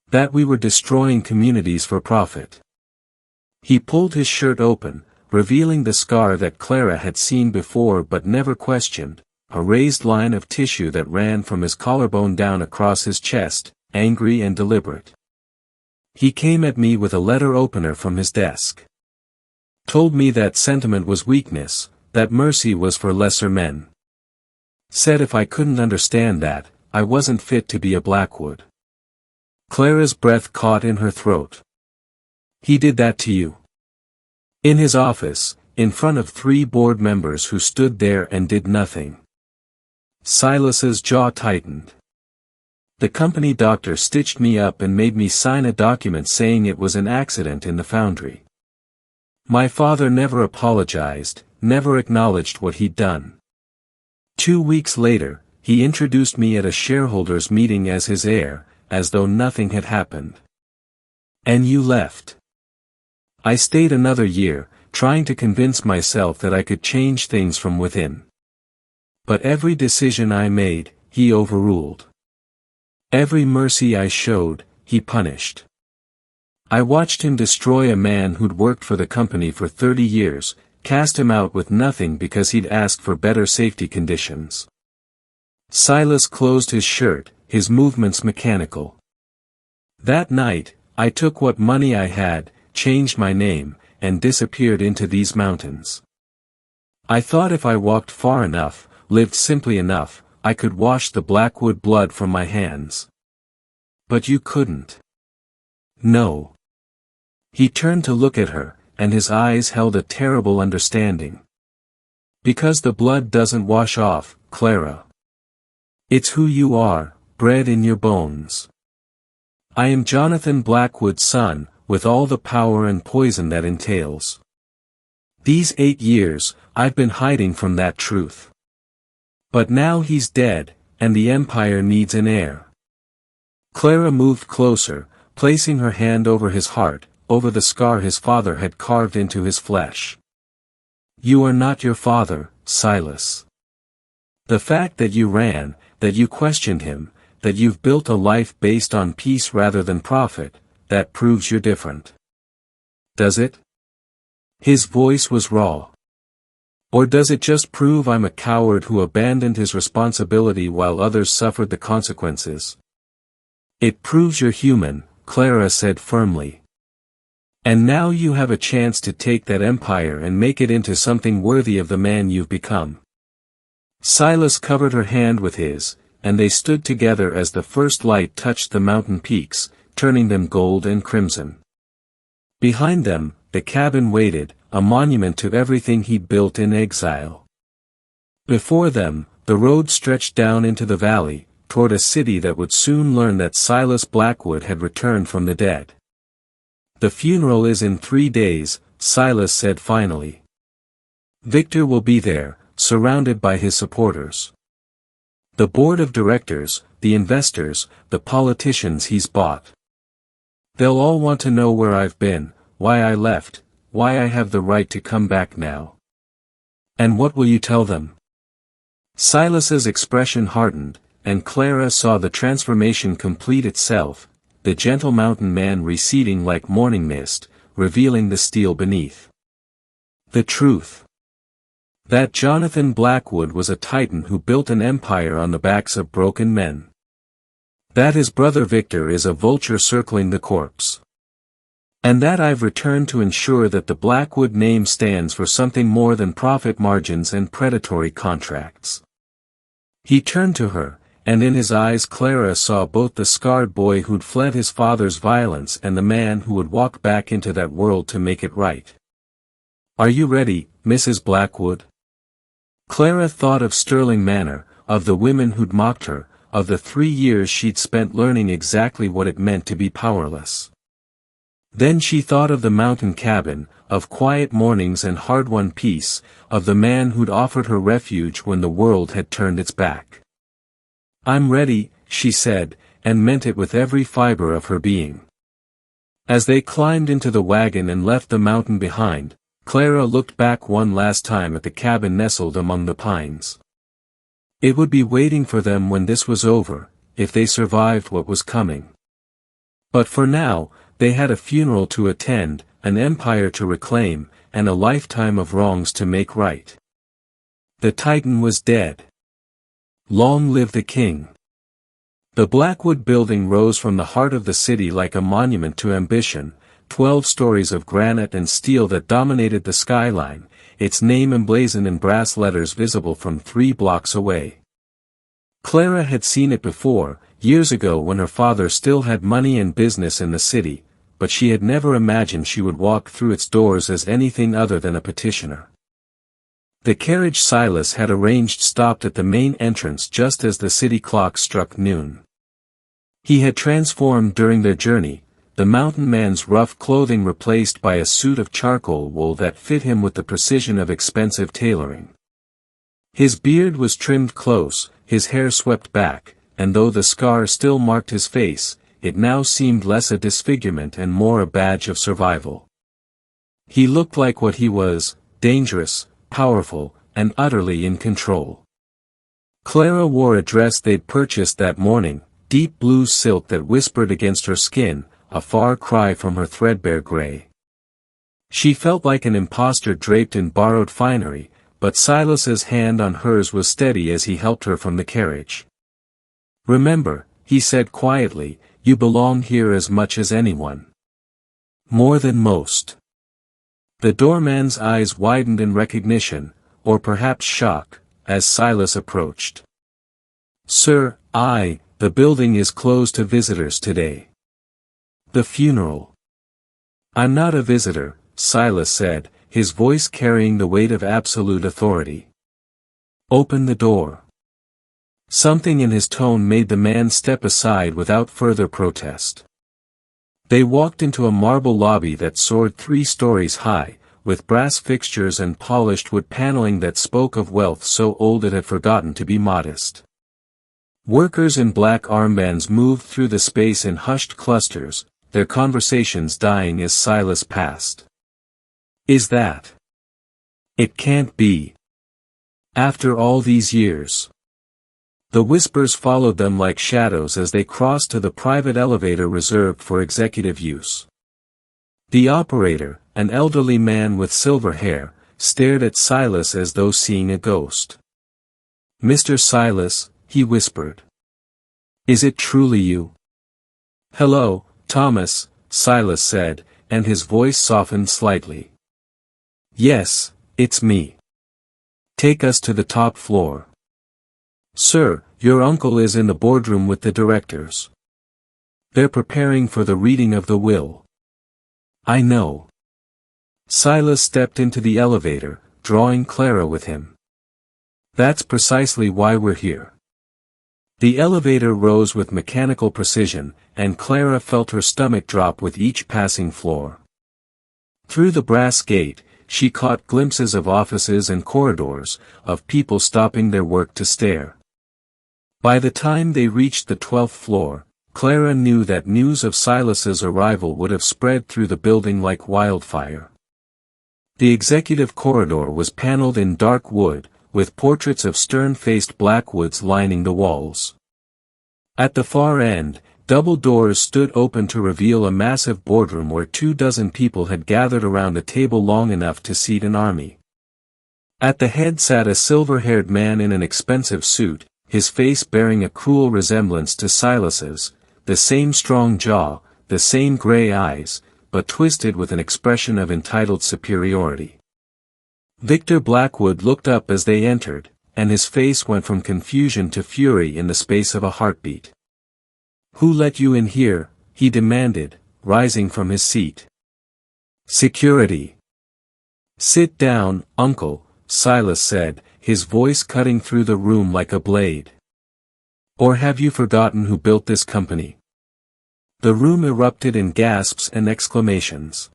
Speaker 1: That we were destroying communities for profit. He pulled his shirt open, revealing the scar that Clara had seen before but never questioned, a raised line of tissue that ran from his collarbone down across his chest, angry and deliberate. He came at me with a letter opener from his desk. Told me that sentiment was weakness, that mercy was for lesser men. Said if I couldn't understand that, I wasn't fit to be a Blackwood. Clara's breath caught in her throat. He did that to you? In his office, in front of 3 board members who stood there and did nothing. Silas's jaw tightened. The company doctor stitched me up and made me sign a document saying it was an accident in the foundry. My father never apologized, never acknowledged what he'd done. 2 weeks later, he introduced me at a shareholders' meeting as his heir, as though nothing had happened. And you left. I stayed another year, trying to convince myself that I could change things from within. But every decision I made, he overruled. Every mercy I showed, he punished. I watched him destroy a man who'd worked for the company for 30 years, cast him out with nothing because he'd asked for better safety conditions. Silas closed his shirt, his movements mechanical. That night, I took what money I had, changed my name, and disappeared into these mountains. I thought if I walked far enough, lived simply enough, I could wash the Blackwood blood from my hands. But you couldn't. No. He turned to look at her, and his eyes held a terrible understanding. Because the blood doesn't wash off, Clara. It's who you are, bred in your bones. I am Jonathan Blackwood's son, with all the power and poison that entails. These 8 years, I've been hiding from that truth. But now he's dead, and the empire needs an heir. Clara moved closer, placing her hand over his heart, over the scar his father had carved into his flesh. You are not your father, Silas. The fact that you ran, that you questioned him, that you've built a life based on peace rather than profit, that proves you're different. Does it? His voice was raw. Or does it just prove I'm a coward who abandoned his responsibility while others suffered the consequences? It proves you're human, Clara said firmly. And now you have a chance to take that empire and make it into something worthy of the man you've become. Silas covered her hand with his, and they stood together as the first light touched the mountain peaks, turning them gold and crimson. Behind them, the cabin waited, a monument to everything he'd built in exile. Before them, the road stretched down into the valley, toward a city that would soon learn that Silas Blackwood had returned from the dead. The funeral is in 3 days, Silas said finally. Victor will be there, surrounded by his supporters. The board of directors, the investors, the politicians he's bought. They'll all want to know where I've been, why I left, why I have the right to come back now. And what will you tell them? Silas's expression hardened, and Clara saw the transformation complete itself, the gentle mountain man receding like morning mist, revealing the steel beneath. The truth. That Jonathan Blackwood was a titan who built an empire on the backs of broken men. That his brother Victor is a vulture circling the corpse. And that I've returned to ensure that the Blackwood name stands for something more than profit margins and predatory contracts. He turned to her, and in his eyes Clara saw both the scarred boy who'd fled his father's violence and the man who would walk back into that world to make it right. Are you ready, Mrs. Blackwood? Clara thought of Sterling Manor, of the women who'd mocked her, of the 3 years she'd spent learning exactly what it meant to be powerless. Then she thought of the mountain cabin, of quiet mornings and hard-won peace, of the man who'd offered her refuge when the world had turned its back. I'm ready, she said, and meant it with every fiber of her being. As they climbed into the wagon and left the mountain behind, Clara looked back one last time at the cabin nestled among the pines. It would be waiting for them when this was over, if they survived what was coming. But for now, they had a funeral to attend, an empire to reclaim, and a lifetime of wrongs to make right. The Titan was dead. Long live the king. The Blackwood building rose from the heart of the city like a monument to ambition, 12 stories of granite and steel that dominated the skyline, its name emblazoned in brass letters visible from 3 blocks away. Clara had seen it before, years ago when her father still had money and business in the city, but she had never imagined she would walk through its doors as anything other than a petitioner. The carriage Silas had arranged stopped at the main entrance just as the city clock struck noon. He had transformed during their journey, the mountain man's rough clothing replaced by a suit of charcoal wool that fit him with the precision of expensive tailoring. His beard was trimmed close, his hair swept back, and though the scar still marked his face, it now seemed less a disfigurement and more a badge of survival. He looked like what he was, dangerous, powerful, and utterly in control. Clara wore a dress they'd purchased that morning, deep blue silk that whispered against her skin, a far cry from her threadbare gray. She felt like an impostor draped in borrowed finery, but Silas's hand on hers was steady as he helped her from the carriage. "Remember," he said quietly, "you belong here as much as anyone. More than most." The doorman's eyes widened in recognition, or perhaps shock, as Silas approached. "Sir, the building is closed to visitors today." "The funeral." "I'm not a visitor," Silas said, his voice carrying the weight of absolute authority. "Open the door." Something in his tone made the man step aside without further protest. They walked into a marble lobby that soared 3 stories high, with brass fixtures and polished wood paneling that spoke of wealth so old it had forgotten to be modest. Workers in black armbands moved through the space in hushed clusters, their conversations dying as Silas passed. "Is that? It can't be. After all these years." The whispers followed them like shadows as they crossed to the private elevator reserved for executive use. The operator, an elderly man with silver hair, stared at Silas as though seeing a ghost. "Mr. Silas," he whispered. "Is it truly you?" "Hello, Thomas," Silas said, and his voice softened slightly. "Yes, it's me. Take us to the top floor." "Sir, your uncle is in the boardroom with the directors. They're preparing for the reading of the will." "I know." Silas stepped into the elevator, drawing Clara with him. "That's precisely why we're here." The elevator rose with mechanical precision, and Clara felt her stomach drop with each passing floor. Through the brass gate, she caught glimpses of offices and corridors, of people stopping their work to stare. By the time they reached the 12th floor, Clara knew that news of Silas's arrival would have spread through the building like wildfire. The executive corridor was paneled in dark wood, with portraits of stern-faced Blackwoods lining the walls. At the far end, double doors stood open to reveal a massive boardroom where 24 people had gathered around a table long enough to seat an army. At the head sat a silver-haired man in an expensive suit, his face bearing a cruel resemblance to Silas's, the same strong jaw, the same gray eyes, but twisted with an expression of entitled superiority. Victor Blackwood looked up as they entered, and his face went from confusion to fury in the space of a heartbeat. "Who let you in here?" he demanded, rising from his seat. "Security." "Sit down, uncle," Silas said, his voice cutting through the room like a blade. "Or have you forgotten who built this company?" The room erupted in gasps and exclamations.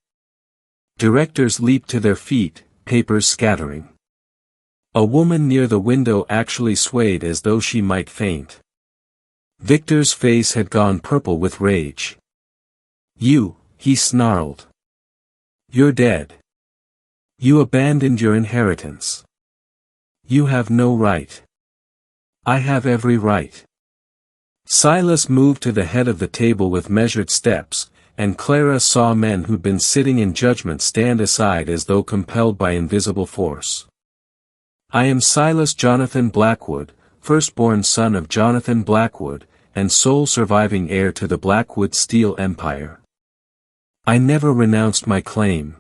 Speaker 1: Directors leaped to their feet, papers scattering. A woman near the window actually swayed as though she might faint. Victor's face had gone purple with rage. "You," he snarled. "You're dead. You abandoned your inheritance. You have no right." "I have every right." Silas moved to the head of the table with measured steps, and Clara saw men who'd been sitting in judgment stand aside as though compelled by invisible force. "I am Silas Jonathan Blackwood, firstborn son of Jonathan Blackwood, and sole surviving heir to the Blackwood Steel Empire. I never renounced my claim.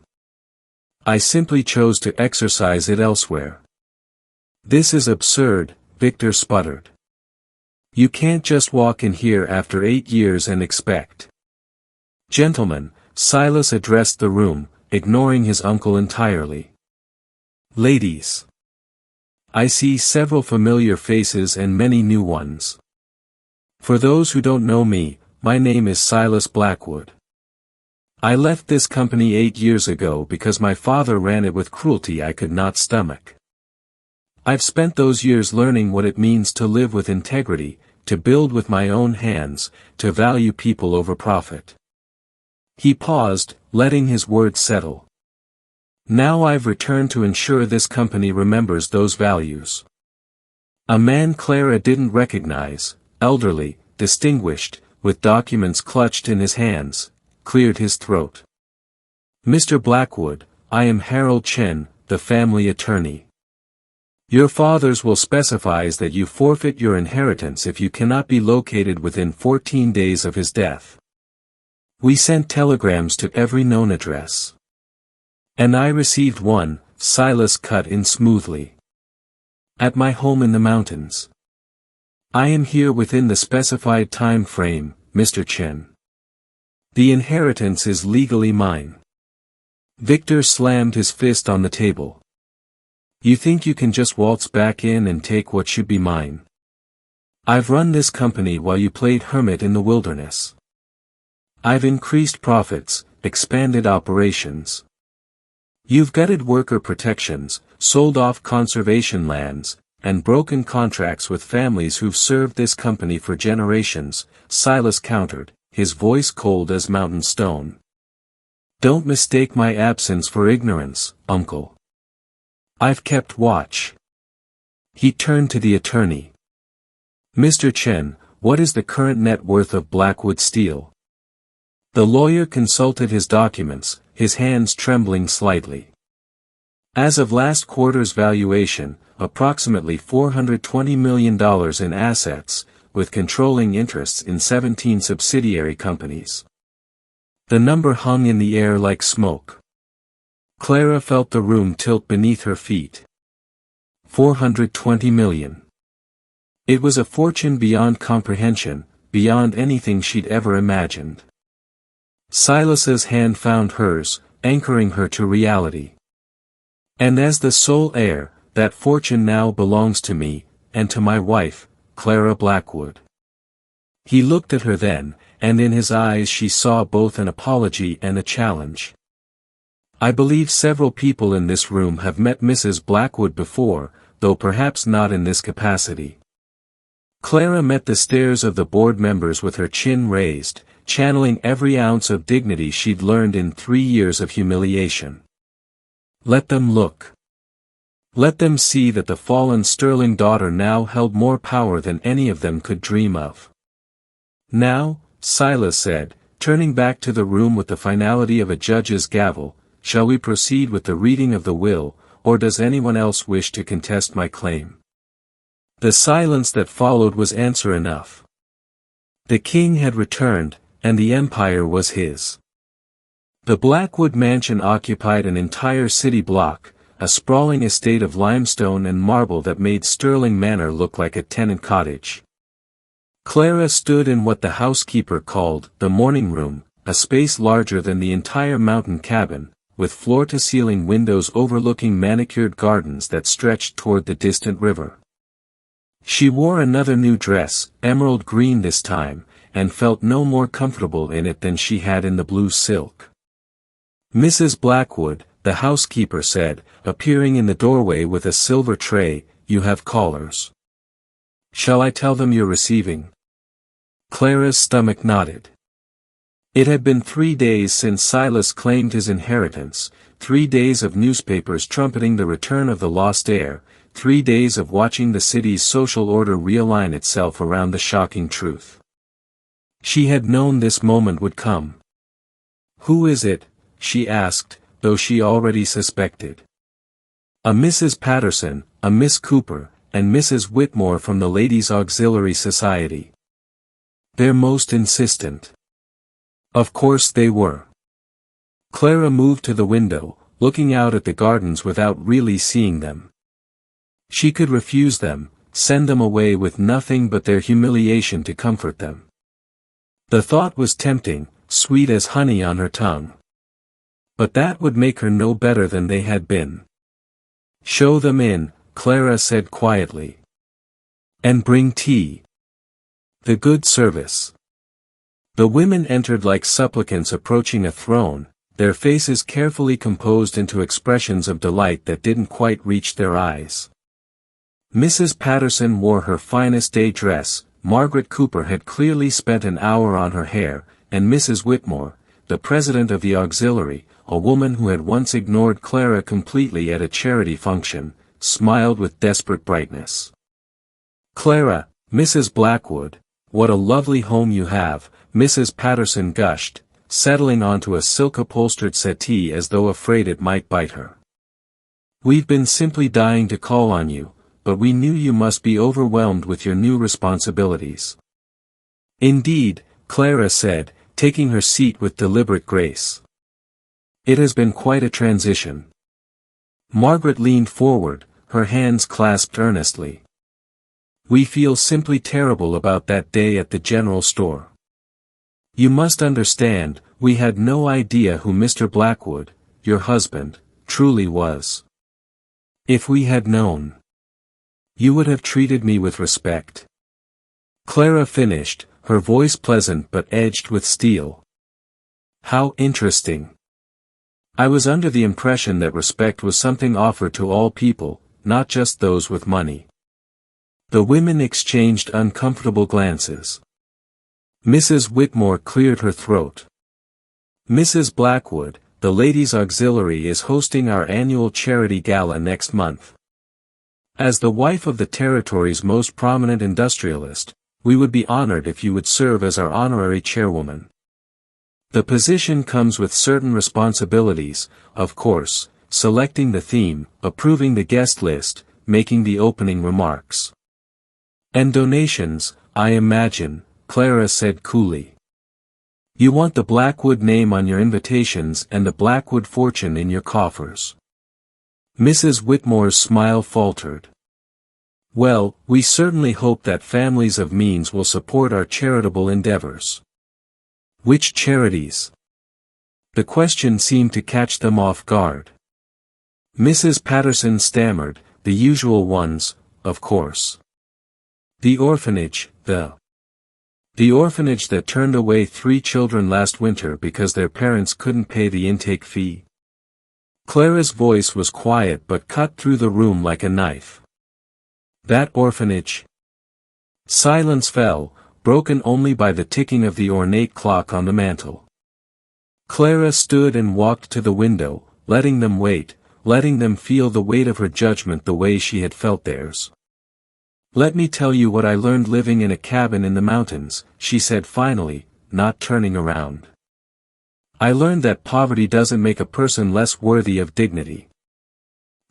Speaker 1: I simply chose to exercise it elsewhere. This is absurd, Victor sputtered. You can't just walk in here after 8 years and expect. Gentlemen, Silas addressed the room, ignoring his uncle entirely. Ladies. I see several familiar faces and many new ones. For those who don't know me, my name is Silas Blackwood. I left this company 8 years ago because my father ran it with cruelty I could not stomach. I've spent those years learning what it means to live with integrity, to build with my own hands, to value people over profit. He paused, letting his words settle. Now I've returned to ensure this company remembers those values. A man Clara didn't recognize, elderly, distinguished, with documents clutched in his hands, cleared his throat. Mr. Blackwood, I am Harold Chen, the family attorney. Your father's will specifies that you forfeit your inheritance if you cannot be located within 14 days of his death. We sent telegrams to every known address. And I received one, Silas cut in smoothly. At my home in the mountains. I am here within the specified time frame, Mr. Chen. The inheritance is legally mine. Victor slammed his fist on the table. You think you can just waltz back in and take what should be mine? I've run this company while you played hermit in the wilderness. I've increased profits, expanded operations. You've gutted worker protections, sold off conservation lands, and broken contracts with families who've served this company for generations, Silas countered, his voice cold as mountain stone. Don't mistake my absence for ignorance, uncle. I've kept watch. He turned to the attorney. Mr. Chen, what is the current net worth of Blackwood Steel? The lawyer consulted his documents, his hands trembling slightly. As of last quarter's valuation, approximately $420 million in assets, with controlling interests in 17 subsidiary companies. The number hung in the air like smoke. Clara felt the room tilt beneath her feet. 420 million. It was a fortune beyond comprehension, beyond anything she'd ever imagined. Silas's hand found hers, anchoring her to reality. And as the sole heir, that fortune now belongs to me, and to my wife, Clara Blackwood. He looked at her then, and in his eyes she saw both an apology and a challenge. I believe several people in this room have met Mrs. Blackwood before, though perhaps not in this capacity. Clara met the stares of the board members with her chin raised, channeling every ounce of dignity she'd learned in 3 years of humiliation. Let them look. Let them see that the fallen Sterling daughter now held more power than any of them could dream of. Now, Silas said, turning back to the room with the finality of a judge's gavel, shall we proceed with the reading of the will, or does anyone else wish to contest my claim? The silence that followed was answer enough. The king had returned, and the empire was his. The Blackwood mansion occupied an entire city block, a sprawling estate of limestone and marble that made Sterling Manor look like a tenant cottage. Clara stood in what the housekeeper called the morning room, a space larger than the entire mountain cabin, with floor-to-ceiling windows overlooking manicured gardens that stretched toward the distant river. She wore another new dress, emerald green this time, and felt no more comfortable in it than she had in the blue silk. Mrs. Blackwood, the housekeeper said, appearing in the doorway with a silver tray, you have callers. Shall I tell them you're receiving? Clara's stomach nodded. It had been 3 days since Silas claimed his inheritance, 3 days of newspapers trumpeting the return of the lost heir, 3 days of watching the city's social order realign itself around the shocking truth. She had known this moment would come. Who is it? She asked, though she already suspected. A Mrs. Patterson, a Miss Cooper, and Mrs. Whitmore from the Ladies' Auxiliary Society. They're most insistent. Of course they were. Clara moved to the window, looking out at the gardens without really seeing them. She could refuse them, send them away with nothing but their humiliation to comfort them. The thought was tempting, sweet as honey on her tongue. But that would make her no better than they had been. "Show them in," Clara said quietly. "And bring tea." The good service. The women entered like supplicants approaching a throne, their faces carefully composed into expressions of delight that didn't quite reach their eyes. Mrs. Patterson wore her finest day dress, Margaret Cooper had clearly spent an hour on her hair, and Mrs. Whitmore, the president of the auxiliary, a woman who had once ignored Clara completely at a charity function, smiled with desperate brightness. "Clara, Mrs. Blackwood, what a lovely home you have," Mrs. Patterson gushed, settling onto a silk-upholstered settee as though afraid it might bite her. "We've been simply dying to call on you, but we knew you must be overwhelmed with your new responsibilities." "Indeed," Clara said, taking her seat with deliberate grace. "It has been quite a transition." Margaret leaned forward, her hands clasped earnestly. "We feel simply terrible about that day at the general store. You must understand, we had no idea who Mr. Blackwood, your husband, truly was. If we had known, you would have treated me with respect." Clara finished, her voice pleasant but edged with steel. "How interesting. I was under the impression that respect was something offered to all people, not just those with money." The women exchanged uncomfortable glances. Mrs. Whitmore cleared her throat. "Mrs. Blackwood, the Ladies' Auxiliary is hosting our annual charity gala next month. As the wife of the territory's most prominent industrialist, we would be honored if you would serve as our honorary chairwoman. The position comes with certain responsibilities, of course, selecting the theme, approving the guest list, making the opening remarks. And donations, I imagine," Clara said coolly. "You want the Blackwood name on your invitations and the Blackwood fortune in your coffers." Mrs. Whitmore's smile faltered. "Well, we certainly hope that families of means will support our charitable endeavors." "Which charities?" The question seemed to catch them off guard. Mrs. Patterson stammered, "The usual ones, of course. The orphanage, the orphanage that turned away 3 children last winter because their parents couldn't pay the intake fee." Clara's voice was quiet but cut through the room like a knife. "That orphanage?" Silence fell, broken only by the ticking of the ornate clock on the mantel. Clara stood and walked to the window, letting them wait, letting them feel the weight of her judgment the way she had felt theirs. "Let me tell you what I learned living in a cabin in the mountains," she said finally, not turning around. "I learned that poverty doesn't make a person less worthy of dignity.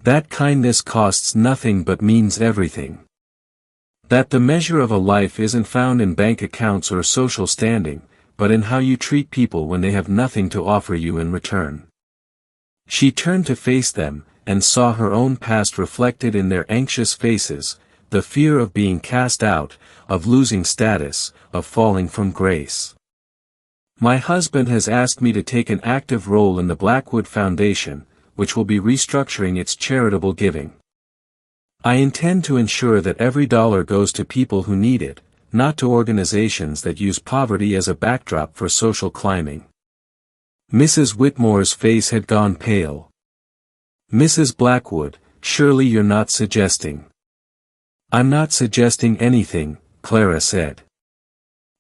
Speaker 1: That kindness costs nothing but means everything. That the measure of a life isn't found in bank accounts or social standing, but in how you treat people when they have nothing to offer you in return." She turned to face them, and saw her own past reflected in their anxious faces, the fear of being cast out, of losing status, of falling from grace. "My husband has asked me to take an active role in the Blackwood Foundation, which will be restructuring its charitable giving. I intend to ensure that every dollar goes to people who need it, not to organizations that use poverty as a backdrop for social climbing." Mrs. Whitmore's face had gone pale. "Mrs. Blackwood, surely you're not suggesting—" "I'm not suggesting anything," Clara said.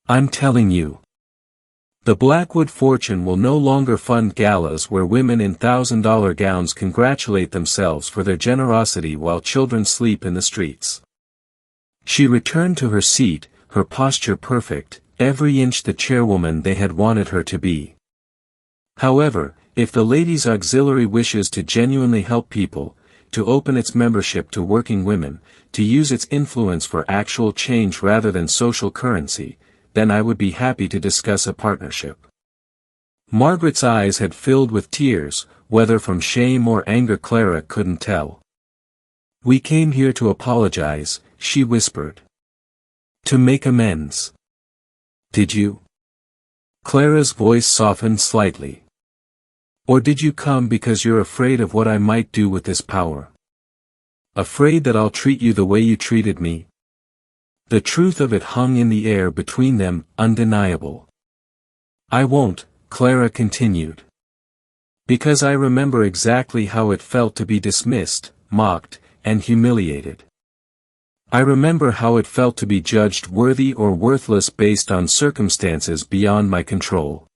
Speaker 1: "I'm telling you. The Blackwood fortune will no longer fund galas where women in $1,000 gowns congratulate themselves for their generosity while children sleep in the streets." She returned to her seat, her posture perfect, every inch the chairwoman they had wanted her to be. "However, if the Ladies' Auxiliary wishes to genuinely help people, to open its membership to working women, to use its influence for actual change rather than social currency, then I would be happy to discuss a partnership. Margaret's eyes had filled with tears, whether from shame or anger Clara couldn't tell. "We came here to apologize," she whispered. "To make amends." "Did you?" Clara's voice softened slightly. "Or did you come because you're afraid of what I might do with this power? Afraid that I'll treat you the way you treated me?" The truth of it hung in the air between them, undeniable. "I won't," Clara continued. "Because I remember exactly how it felt to be dismissed, mocked, and humiliated. I remember how it felt to be judged worthy or worthless based on circumstances beyond my control."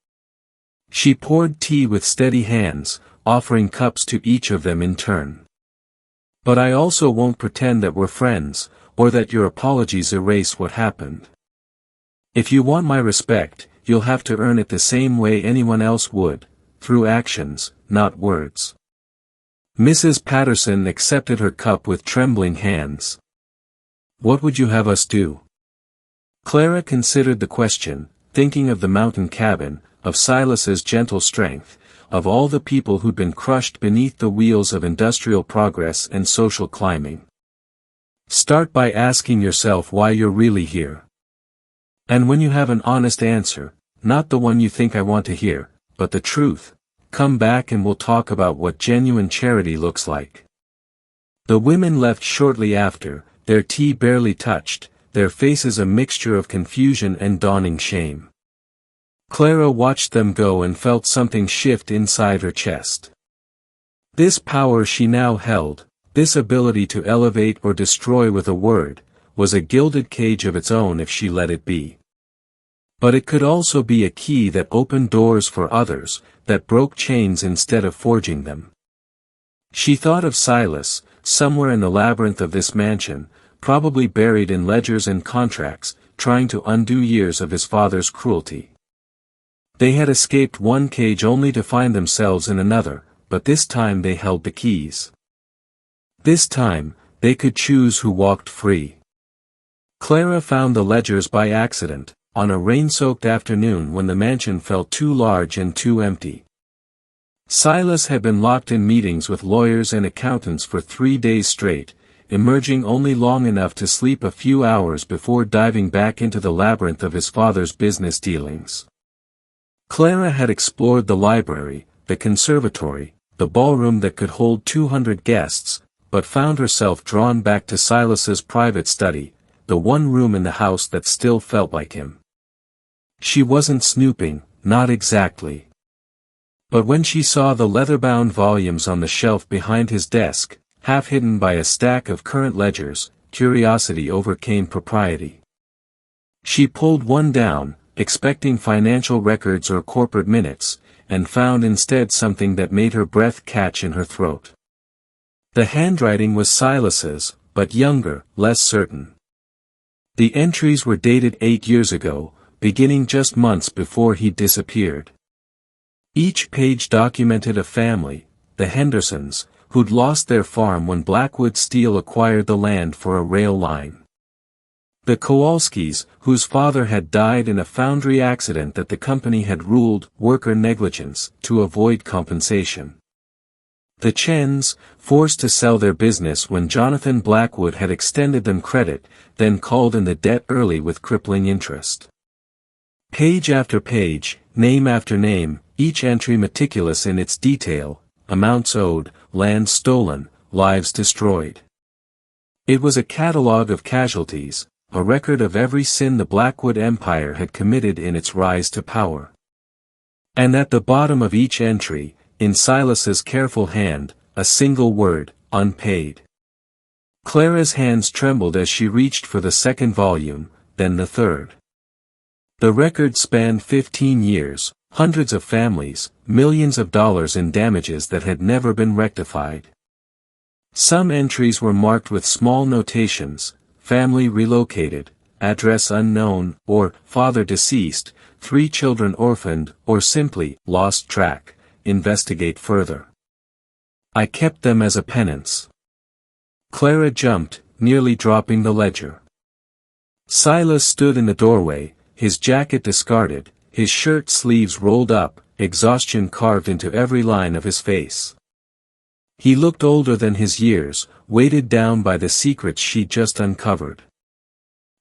Speaker 1: She poured tea with steady hands, offering cups to each of them in turn. "But I also won't pretend that we're friends, or that your apologies erase what happened. If you want my respect, you'll have to earn it the same way anyone else would, through actions, not words." Mrs. Patterson accepted her cup with trembling hands. "What would you have us do?" Clara considered the question, thinking of the mountain cabin, of Silas's gentle strength, of all the people who'd been crushed beneath the wheels of industrial progress and social climbing. "Start by asking yourself why you're really here. And when you have an honest answer, not the one you think I want to hear, but the truth, come back and we'll talk about what genuine charity looks like." The women left shortly after, their tea barely touched, their faces a mixture of confusion and dawning shame. Clara watched them go and felt something shift inside her chest. This power she now held, this ability to elevate or destroy with a word, was a gilded cage of its own if she let it be. But it could also be a key that opened doors for others, that broke chains instead of forging them. She thought of Silas, somewhere in the labyrinth of this mansion, probably buried in ledgers and contracts, trying to undo years of his father's cruelty. They had escaped one cage only to find themselves in another, but this time they held the keys. This time, they could choose who walked free. Clara found the ledgers by accident, on a rain-soaked afternoon when the mansion felt too large and too empty. Silas had been locked in meetings with lawyers and accountants for 3 days straight, emerging only long enough to sleep a few hours before diving back into the labyrinth of his father's business dealings. Clara had explored the library, the conservatory, the ballroom that could hold 200 guests, but found herself drawn back to Silas's private study, the one room in the house that still felt like him. She wasn't snooping, not exactly. But when she saw the leather-bound volumes on the shelf behind his desk, half hidden by a stack of current ledgers, curiosity overcame propriety. She pulled one down, expecting financial records or corporate minutes, and found instead something that made her breath catch in her throat. The handwriting was Silas's, but younger, less certain. The entries were dated 8 years ago, beginning just months before he disappeared. Each page documented a family, the Hendersons, who'd lost their farm when Blackwood Steel acquired the land for a rail line. The Kowalskis, whose father had died in a foundry accident that the company had ruled worker negligence to avoid compensation. The Chens, forced to sell their business when Jonathan Blackwood had extended them credit, then called in the debt early with crippling interest. Page after page, name after name, each entry meticulous in its detail, amounts owed, land stolen, lives destroyed. It was a catalogue of casualties, a record of every sin the Blackwood Empire had committed in its rise to power. And at the bottom of each entry, in Silas's careful hand, a single word, unpaid. Clara's hands trembled as she reached for the second volume, then the third. The record spanned 15 years, hundreds of families, millions of dollars in damages that had never been rectified. Some entries were marked with small notations: family relocated, address unknown, or father deceased, 3 children orphaned, or simply lost track, investigate further. I kept them as a penance. Clara jumped, nearly dropping the ledger. Silas stood in the doorway, his jacket discarded, his shirt sleeves rolled up, exhaustion carved into every line of his face. He looked older than his years, weighted down by the secrets she'd just uncovered.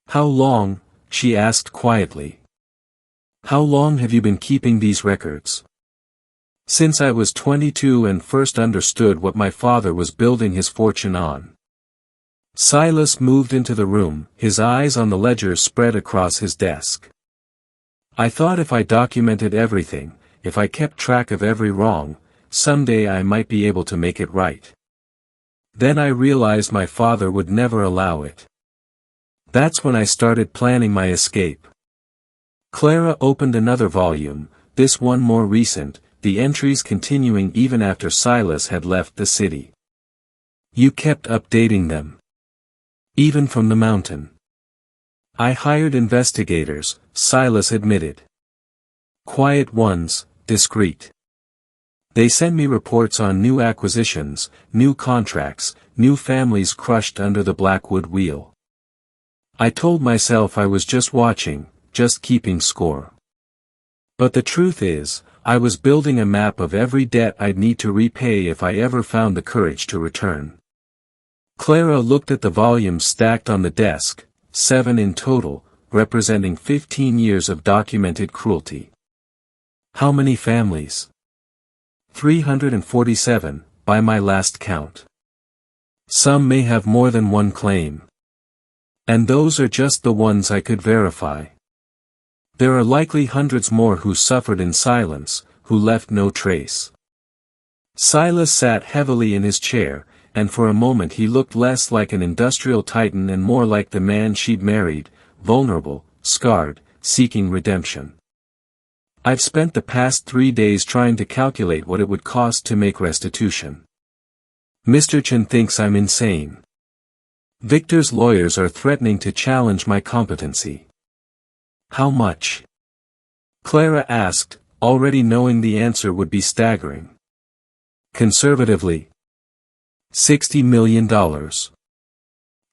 Speaker 1: "How long?" she asked quietly. "How long have you been keeping these records?" "Since I was 22 and first understood what my father was building his fortune on." Silas moved into the room, his eyes on the ledgers spread across his desk. "I thought if I documented everything, if I kept track of every wrong, someday I might be able to make it right. Then I realized my father would never allow it. That's when I started planning my escape." Clara opened another volume, this one more recent, the entries continuing even after Silas had left the city. "You kept updating them. Even from the mountain." "I hired investigators," Silas admitted. "Quiet ones, discreet. They sent me reports on new acquisitions, new contracts, new families crushed under the Blackwood wheel. I told myself I was just watching, just keeping score. But the truth is, I was building a map of every debt I'd need to repay if I ever found the courage to return." Clara looked at the volumes stacked on the desk, 7 in total, representing 15 years of documented cruelty. "How many families?" 347, by my last count. Some may have more than one claim. And those are just the ones I could verify. There are likely hundreds more who suffered in silence, who left no trace." Silas sat heavily in his chair, and for a moment he looked less like an industrial titan and more like the man she'd married, vulnerable, scarred, seeking redemption. "I've spent the past 3 days trying to calculate what it would cost to make restitution. Mr. Chen thinks I'm insane. Victor's lawyers are threatening to challenge my competency." "How much?" Clara asked, already knowing the answer would be staggering. "Conservatively, $60 million.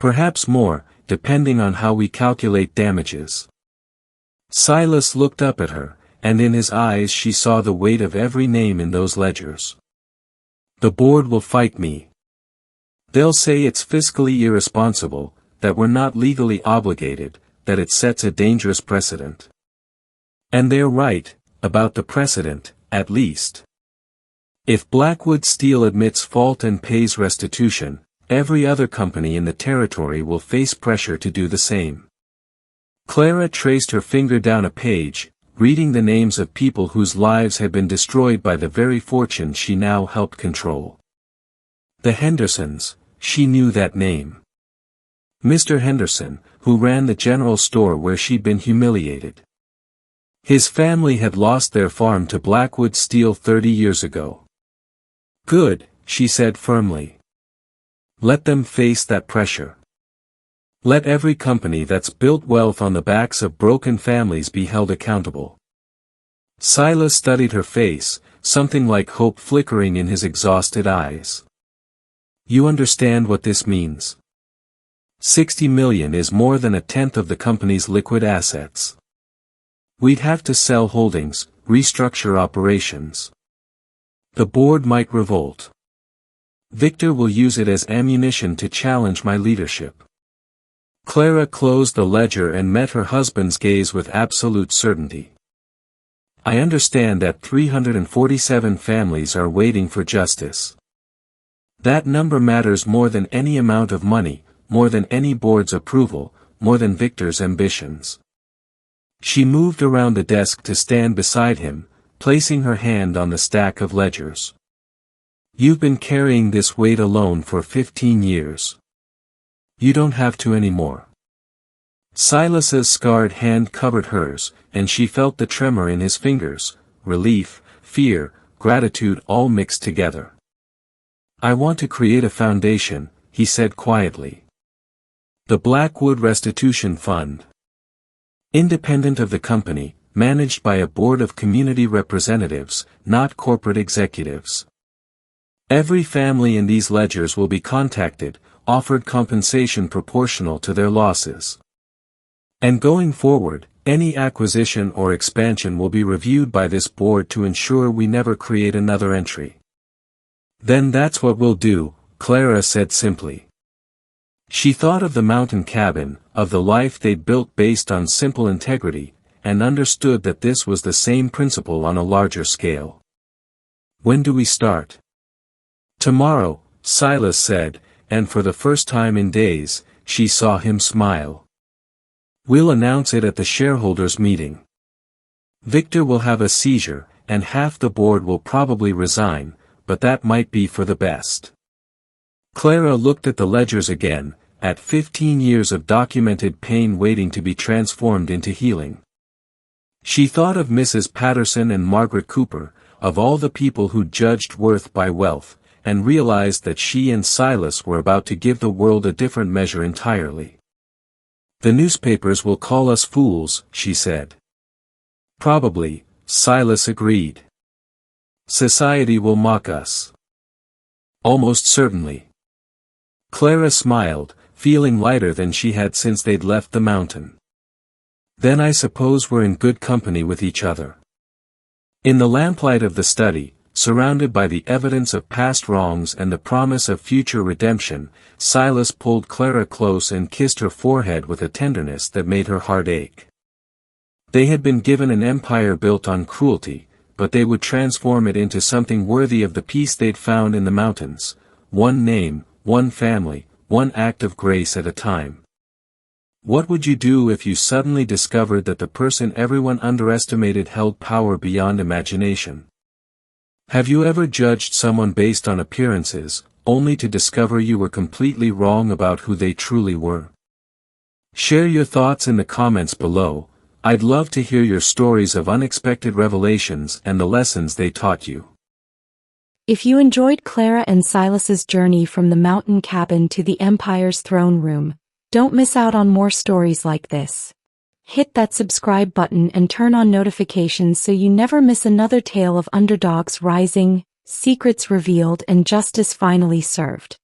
Speaker 1: Perhaps more, depending on how we calculate damages." Silas looked up at her, and in his eyes she saw the weight of every name in those ledgers. "The board will fight me. They'll say it's fiscally irresponsible, that we're not legally obligated, that it sets a dangerous precedent. And they're right, about the precedent, at least. If Blackwood Steel admits fault and pays restitution, every other company in the territory will face pressure to do the same." Clara traced her finger down a page, reading the names of people whose lives had been destroyed by the very fortune she now helped control. The Hendersons, she knew that name. Mr. Henderson, who ran the general store where she'd been humiliated. His family had lost their farm to Blackwood Steel 30 years ago. "Good," she said firmly. "Let them face that pressure. Let every company that's built wealth on the backs of broken families be held accountable." Silas studied her face, something like hope flickering in his exhausted eyes. "You understand what this means? 60 million is more than a tenth of the company's liquid assets. We'd have to sell holdings, restructure operations. The board might revolt. Victor will use it as ammunition to challenge my leadership." Clara closed the ledger and met her husband's gaze with absolute certainty. "I understand that 347 families are waiting for justice. That number matters more than any amount of money, more than any board's approval, more than Victor's ambitions." She moved around the desk to stand beside him, placing her hand on the stack of ledgers. "You've been carrying this weight alone for 15 years. You don't have to anymore." Silas's scarred hand covered hers, and she felt the tremor in his fingers, relief, fear, gratitude all mixed together. "I want to create a foundation," he said quietly. "The Blackwood Restitution Fund. Independent of the company, managed by a board of community representatives, not corporate executives. Every family in these ledgers will be contacted, offered compensation proportional to their losses. And going forward, any acquisition or expansion will be reviewed by this board to ensure we never create another entry. Then that's what we'll do, Clara said simply. She thought of the mountain cabin, of the life they'd built based on simple integrity, and understood that this was the same principle on a larger scale. When do we start? Tomorrow, Silas said, and for the first time in days, she saw him smile. We'll announce it at the shareholders' meeting. Victor will have a seizure, and half the board will probably resign, but that might be for the best. Clara looked at the ledgers again, at 15 years of documented pain waiting to be transformed into healing. She thought of Mrs. Patterson and Margaret Cooper, of all the people who judged worth by wealth, and realized that she and Silas were about to give the world a different measure entirely. The newspapers will call us fools, she said. Probably, Silas agreed. Society will mock us. Almost certainly. Clara smiled, feeling lighter than she had since they'd left the mountain. Then I suppose we're in good company with each other. In the lamplight of the study, surrounded by the evidence of past wrongs and the promise of future redemption, Silas pulled Clara close and kissed her forehead with a tenderness that made her heart ache. They had been given an empire built on cruelty, but they would transform it into something worthy of the peace they'd found in the mountains, one name, one family, one act of grace at a time. What would you do if you suddenly discovered that the person everyone underestimated held power beyond imagination? Have you ever judged someone based on appearances, only to discover you were completely wrong about who they truly were? Share your thoughts in the comments below. I'd love to hear your stories of unexpected revelations and the lessons they taught you.
Speaker 2: If you enjoyed Clara and Silas's journey from the mountain cabin to the Empire's throne room, don't miss out on more stories like this. Hit that subscribe button and turn on notifications so you never miss another tale of underdogs rising, secrets revealed, and justice finally served.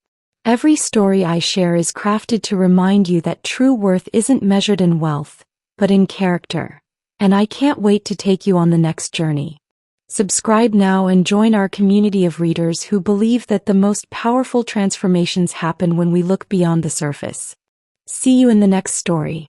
Speaker 2: Every story I share is crafted to remind you that true worth isn't measured in wealth, but in character. And I can't wait to take you on the next journey. Subscribe now and join our community of readers who believe that the most powerful transformations happen when we look beyond the surface. See you in the next story.